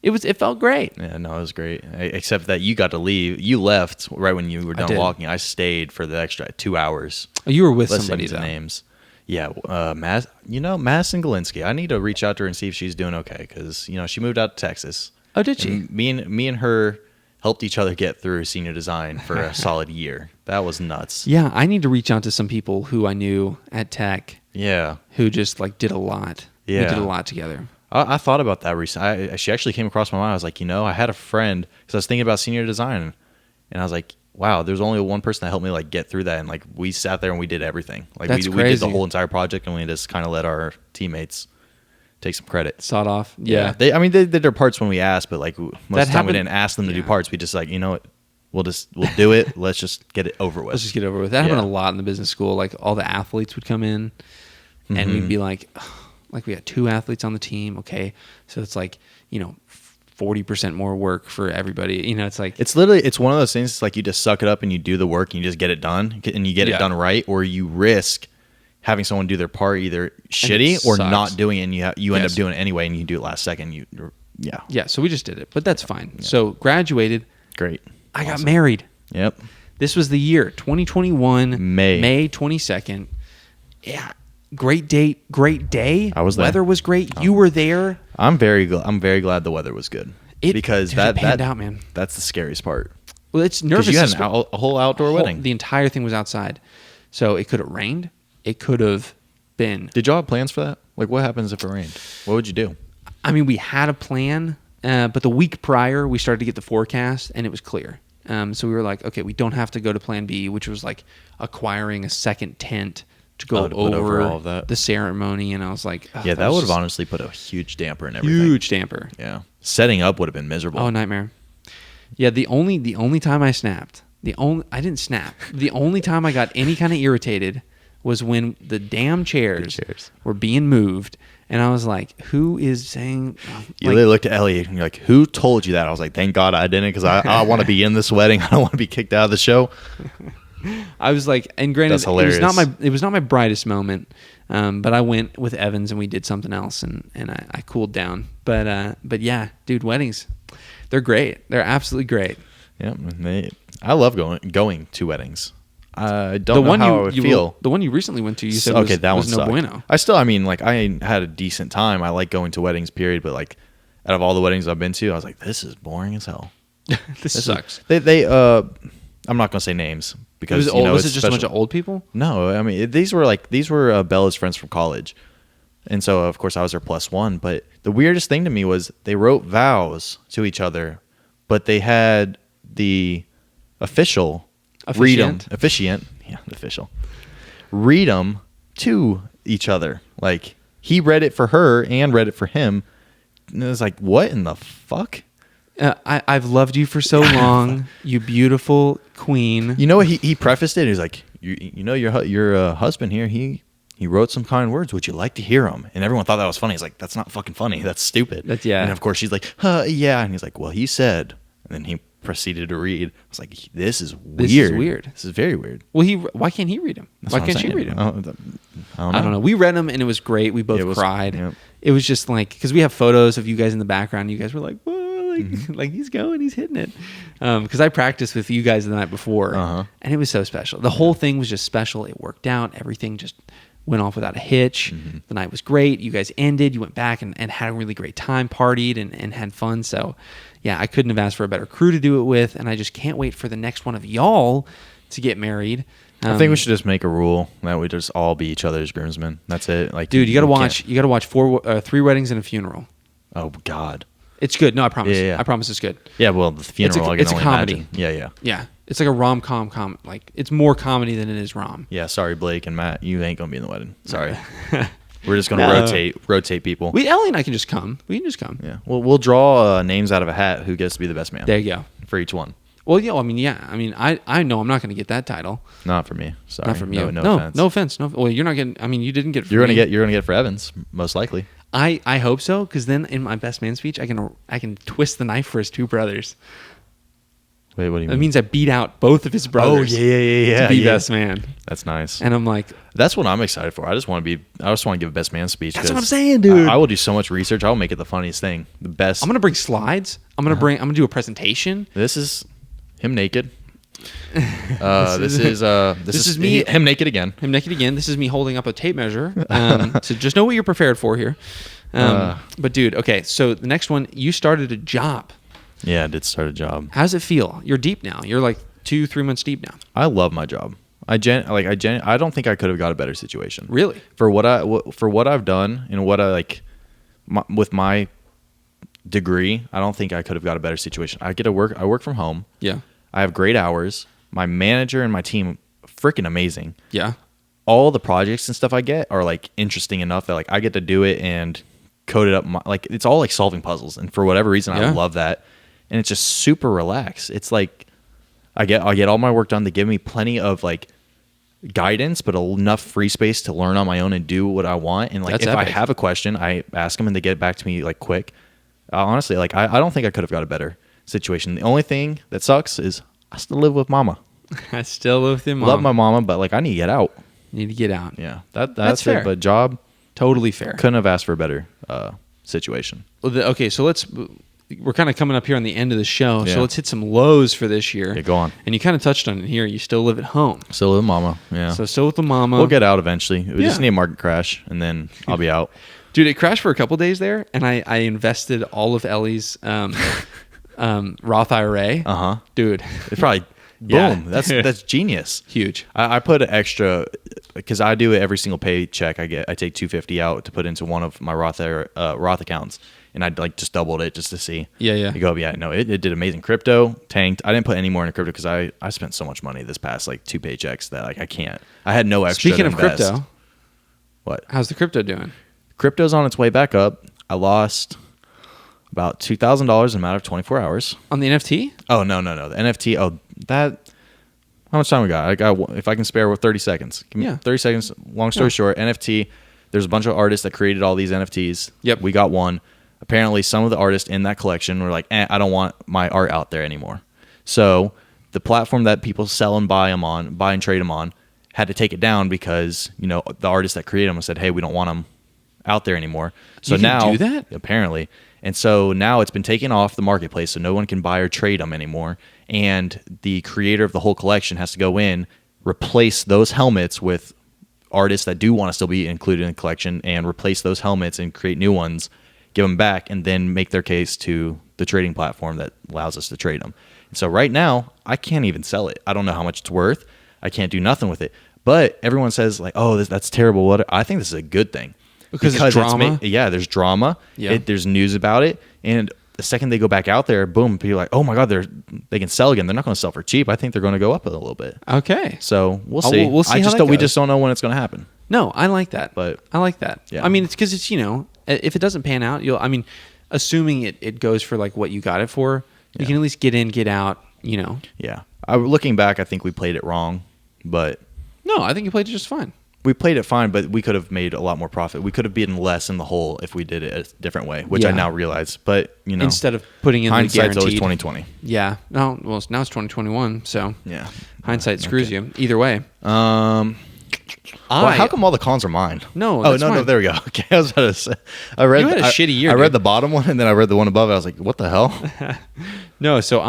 It felt great. Yeah, no, it was great. Except that you got to leave. You left right when you were done walking. I stayed for the extra 2 hours. Oh, you were with somebody, though. Names. Yeah, Mass and Galinsky. I need to reach out to her and see if she's doing okay because she moved out to Texas. Oh, did she? Me and her helped each other get through senior design for a solid year. That was nuts. Yeah, I need to reach out to some people who I knew at Tech. Yeah, who just did a lot. Yeah, we did a lot together. I thought about that recently. She actually came across my mind. I was like, I had a friend because I was thinking about senior design, and I was like, wow, there's only one person that helped me get through that, and we sat there and we did everything. That's crazy. We did the whole entire project, and we just kind of let our teammates take some credit. Sawed off. Yeah. They did their parts when we asked, but most of the time we didn't ask them to do parts. We just what, we'll do it. Let's just get it over with. Let's just get it over with. That happened a lot in the business school. All the athletes would come in, and we'd be like we had 2 athletes on the team. Okay, so it's 40% more work for everybody. It's literally one of those things. It's you just suck it up and you do the work and you just get it done and you get it done right, or you risk having someone do their part either shitty or not doing it, and you end up doing it anyway and you do it last second. So we just did it, but that's fine. Yeah. So graduated. Great. I got married. Yep. This was the year 2021, May 22nd. Yeah. Great date, great day. I was there. Weather was great. You were there. I'm very glad the weather was good because that panned out, man. That's the scariest part. Well, it's nervous. You had a whole outdoor wedding. The entire thing was outside, so it could have rained. It could have been. Did y'all have plans for that? What happens if it rained? What would you do? I mean, we had a plan, but the week prior we started to get the forecast, and it was clear. So we were like, okay, we don't have to go to Plan B, which was acquiring a second tent to go over all of that. The ceremony, and I was like, that would have honestly put a huge damper in everything. Huge damper. Yeah, setting up would have been miserable. Oh, nightmare. Yeah, the only time I snapped, I didn't snap. The only time I got any kind of irritated was when the damn chairs were being moved, and I was like, who is saying? You literally looked at Elliot and you're like, who told you that? I was like, thank God I didn't, because I want to be in this wedding. I don't want to be kicked out of the show. I was like, and granted, that's hilarious. It was not my brightest moment, but I went with Evans and we did something else, and I cooled down. But yeah, dude, weddings, they're great. They're absolutely great. Yeah, I love going to weddings. I don't know how I would feel. The one you recently went to, you said that was no bueno. I had a decent time. I like going to weddings, period. But out of all the weddings I've been to, I was like, this is boring as hell. This sucks. I'm not gonna say names because was it just a bunch of old people? No, I mean these were Bella's friends from college, and so of course I was their +1. But the weirdest thing to me was they wrote vows to each other, but they had the officiant read them to each other. He read it for her and read it for him, and it was like, what in the fuck? I've loved you for so long, you beautiful queen. You know what? He prefaced it. He was like, your husband here. He he wrote some kind words. Would you like to hear them? And everyone thought that was funny. He's like, that's not fucking funny. That's stupid. Yeah. And of course she's like, yeah. And he's like, well, he said. And then he proceeded to read. I was like, this is weird. This is weird. This is very weird. Well, why can't he read them? Why can't she read them? I don't know. We read them and it was great. We both cried. Yep. It was just like, because we have photos of you guys in the background. You guys were like, whoa, like he's going, he's hitting it. Because I practiced with you guys the night before, and it was so special. The whole thing was just special. It worked out. Everything just went off without a hitch. The night was great. You guys ended. You went back and had a really great time, partied and had fun. So, yeah, I couldn't have asked for a better crew to do it with, and I just can't wait for the next one of y'all to get married. I think we should just make a rule that we just all be each other's groomsmen. That's it. Like, dude, you gotta watch 3 weddings and a funeral. Oh God, it's good. No, I promise. Yeah. I promise it's good. Yeah, well, the funeral. It's a comedy. Imagine. Yeah. It's like a rom-com. Like, it's more comedy than it is rom. Yeah. Sorry, Blake and Matt, you ain't gonna be in the wedding. Sorry. We're just gonna rotate people. Ellie and I can just come. We can just come. Yeah. Well, we'll draw names out of a hat. Who gets to be the best man? There you go. For each one. Well, yeah. I know I'm not going to get that title. Not for me. Sorry. Not from you. No offense. No offense. No. Well, you're not getting. I mean, you didn't get it for You're me. gonna get it for Evans, most likely. I hope so, because then in my best man speech, I can twist the knife for his 2 brothers. Wait, what do you mean? That means I beat out both of his brothers. Oh yeah. To be best man. That's nice. And I'm like, that's what I'm excited for. I just want to give a best man speech. That's what I'm saying, dude. I will do so much research. I'll make it the funniest thing. The best. I'm gonna bring slides. I'm gonna do a presentation. This is him naked. This is me. Him naked again. Him naked again. This is me holding up a tape measure. So just know what you're prepared for here. But dude, okay. So the next one, you started a job. Yeah, I did start a job. How does it feel? You're deep now. You're like 2-3 months deep now. I love my job. I don't think I could have got a better situation. Really? For what I've done and what I like with my degree, I don't think I could have got a better situation. I work from home. Yeah. I have great hours. My manager and my team freaking amazing. Yeah. All the projects and stuff I get are like interesting enough that like I get to do it and code it up. Like it's all like solving puzzles, and for whatever reason, I love that. And it's just super relaxed. It's like I get all my work done. They give me plenty of like guidance, but enough free space to learn on my own and do what I want. And like That's if epic. I have a question, I ask them and they get back to me like quick. Honestly, like I don't think I could have got a better situation. The only thing that sucks is I still live with mama. I still live with your mom. Love my mama, but like I need to get out. Need to get out. Yeah, that's fair. it. But job, Totally fair. couldn't have asked for a better situation. Okay, so we're kind of coming up here on the end of the show, Yeah. so let's hit some lows for this year. Yeah, go on. And you kind of touched on it here. You still live at home. Still live with mama. Yeah. So still with the mama. We'll get out eventually. We just Yeah. need a market crash, and then I'll be out. Dude, it crashed for a couple days there, and I invested all of Ellie's Roth IRA. Dude, It's probably boom. Yeah. That's genius. Huge. I put an extra because I do it every single paycheck I get. I take $250 out to put into one of my Roth accounts, and I like just doubled it just to see. Yeah. You go, no, it did amazing. Crypto tanked. I didn't put any more into crypto because I spent so much money this past like 2 paychecks that like I can't. I had no extra. Speaking to of invest. crypto, What? how's the crypto doing? Crypto's on its way back up. I lost about $2,000 in a matter of 24 hours. On the NFT? Oh, no. The NFT. Oh, that. How much time we got? If I can spare 30 seconds. Give me 30 seconds. Long story short, NFT. There's a bunch of artists that created all these NFTs. Yep. We got one. Apparently, some of the artists in that collection were like, I don't want my art out there anymore. So the platform that people sell and buy and trade them on, had to take it down because the artists that created them said, hey, we don't want them out there anymore. So You can now do that? Apparently. And so now it's been taken off the marketplace, so no one can buy or trade them anymore. And the creator of the whole collection has to go in, replace those helmets with artists that do want to still be included in the collection, and replace those helmets and create new ones, give them back, and then make their case to the trading platform that allows us to trade them. And so right now, I can't even sell it. I don't know how much it's worth. I can't do nothing with it. But everyone says like, oh, that's terrible. I think this is a good thing. Because it's drama? There's drama. Yeah. There's news about it. And the second they go back out there, boom, people are like, oh my God, they can sell again. They're not going to sell for cheap. I think they're going to go up a little bit. Okay. So we'll see. We'll see We just don't know when it's going to happen. No, I like that. But I like that. Yeah. I mean, it's because it's, if it doesn't pan out, assuming it goes for like what you got it for, you can at least get in, get out, Yeah. Looking back, I think we played it wrong. But no, I think you played it just fine. we played it fine, but we could have made a lot more profit. We could have been less in the hole if we did it a different way, which I now realize. But instead of putting in hindsight's the always guaranteed, 2020. Yeah. No. Well, now it's 2021. So Yeah. hindsight screws you either way. How come all the cons are mine? No. Oh, that's no, mine. There we go. Okay, I was about to say. You had a shitty year. I read dude. the bottom one, and then I read the one above. I was like, what the hell? No, so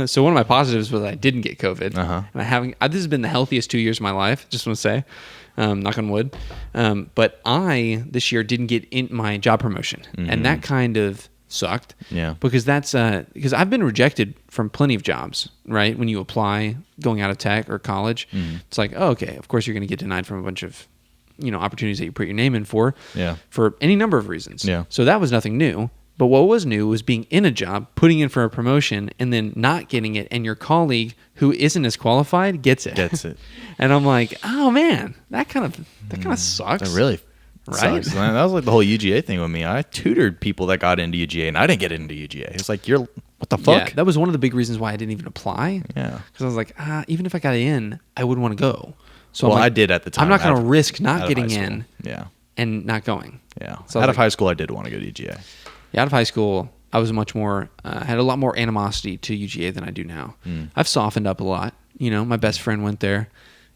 so one of my positives was I didn't get COVID, and this has been the healthiest 2 years of my life. Just want to say, knock on wood. But I this year didn't get in my job promotion, and that kind of sucked. Yeah, because because I've been rejected from plenty of jobs. Right, when you apply going out of tech or college, it's like, oh, okay, of course you're going to get denied from a bunch of opportunities that you put your name in for. Yeah, for any number of reasons. Yeah, so that was nothing new. But what was new was being in a job, putting in for a promotion, and then not getting it, and your colleague who isn't as qualified gets it. And I'm like, oh man, that kind of sucks. That really right? sucks. Man, that was like the whole UGA thing with me. I tutored people that got into UGA, and I didn't get into UGA. It's like, what the fuck? Yeah, that was one of the big reasons why I didn't even apply. Yeah, because I was like, even if I got in, I wouldn't want to go. So I did at the time. I'm not going to risk not getting in. Yeah, and not going. Yeah, so out of high school, I did want to go to UGA. Yeah, out of high school, I was much more had a lot more animosity to UGA than I do now. I've softened up a lot. My best friend went there.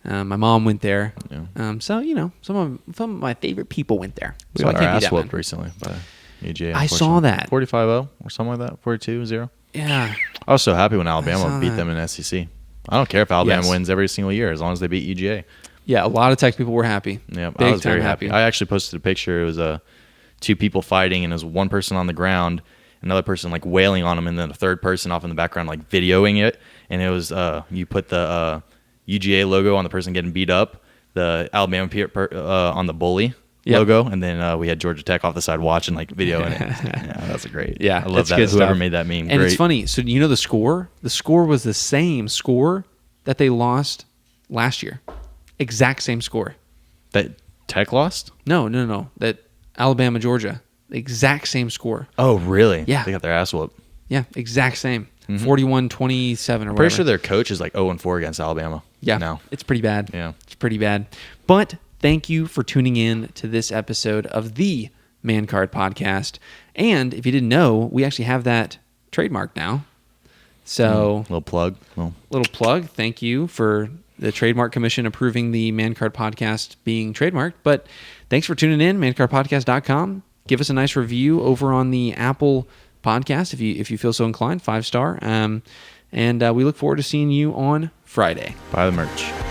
My mom went there. Yeah. So some of my favorite people went there. We got our ass whooped recently by UGA. I saw that 45-0 or something like that. 42-0. Yeah. I was so happy when Alabama beat them in SEC. I don't care if Alabama wins every single year as long as they beat UGA. Yeah, a lot of Tech people were happy. Yeah, I was very happy. I actually posted a picture. It was two people fighting, and it was one person on the ground, another person like wailing on him, and then a third person off in the background like videoing it. And it was you put the UGA logo on the person getting beat up, the Alabama on the bully logo, and then we had Georgia Tech off the side watching like videoing it. Yeah, that's great. Yeah, I love that. Whoever stuff. Made that meme. And great. It's funny. So the score? The score was the same score that they lost last year. Exact same score. That Tech lost? No. That Alabama, Georgia. The exact same score. Oh, really? Yeah. They got their ass whooped. Yeah, exact same. 41-27 or whatever. Pretty sure their coach is like 0-4 against Alabama. Yeah. No. It's pretty bad. Yeah. It's pretty bad. But thank you for tuning in to this episode of the Man Card Podcast. And if you didn't know, we actually have that trademark now. So little plug. Little plug. Thank you for the Trademark Commission approving the Man Card Podcast being trademarked. But thanks for tuning in, mancardpodcast.com. Give us a nice review over on the Apple Podcast if you feel so inclined, 5-star. And we look forward to seeing you on Friday. Buy the merch.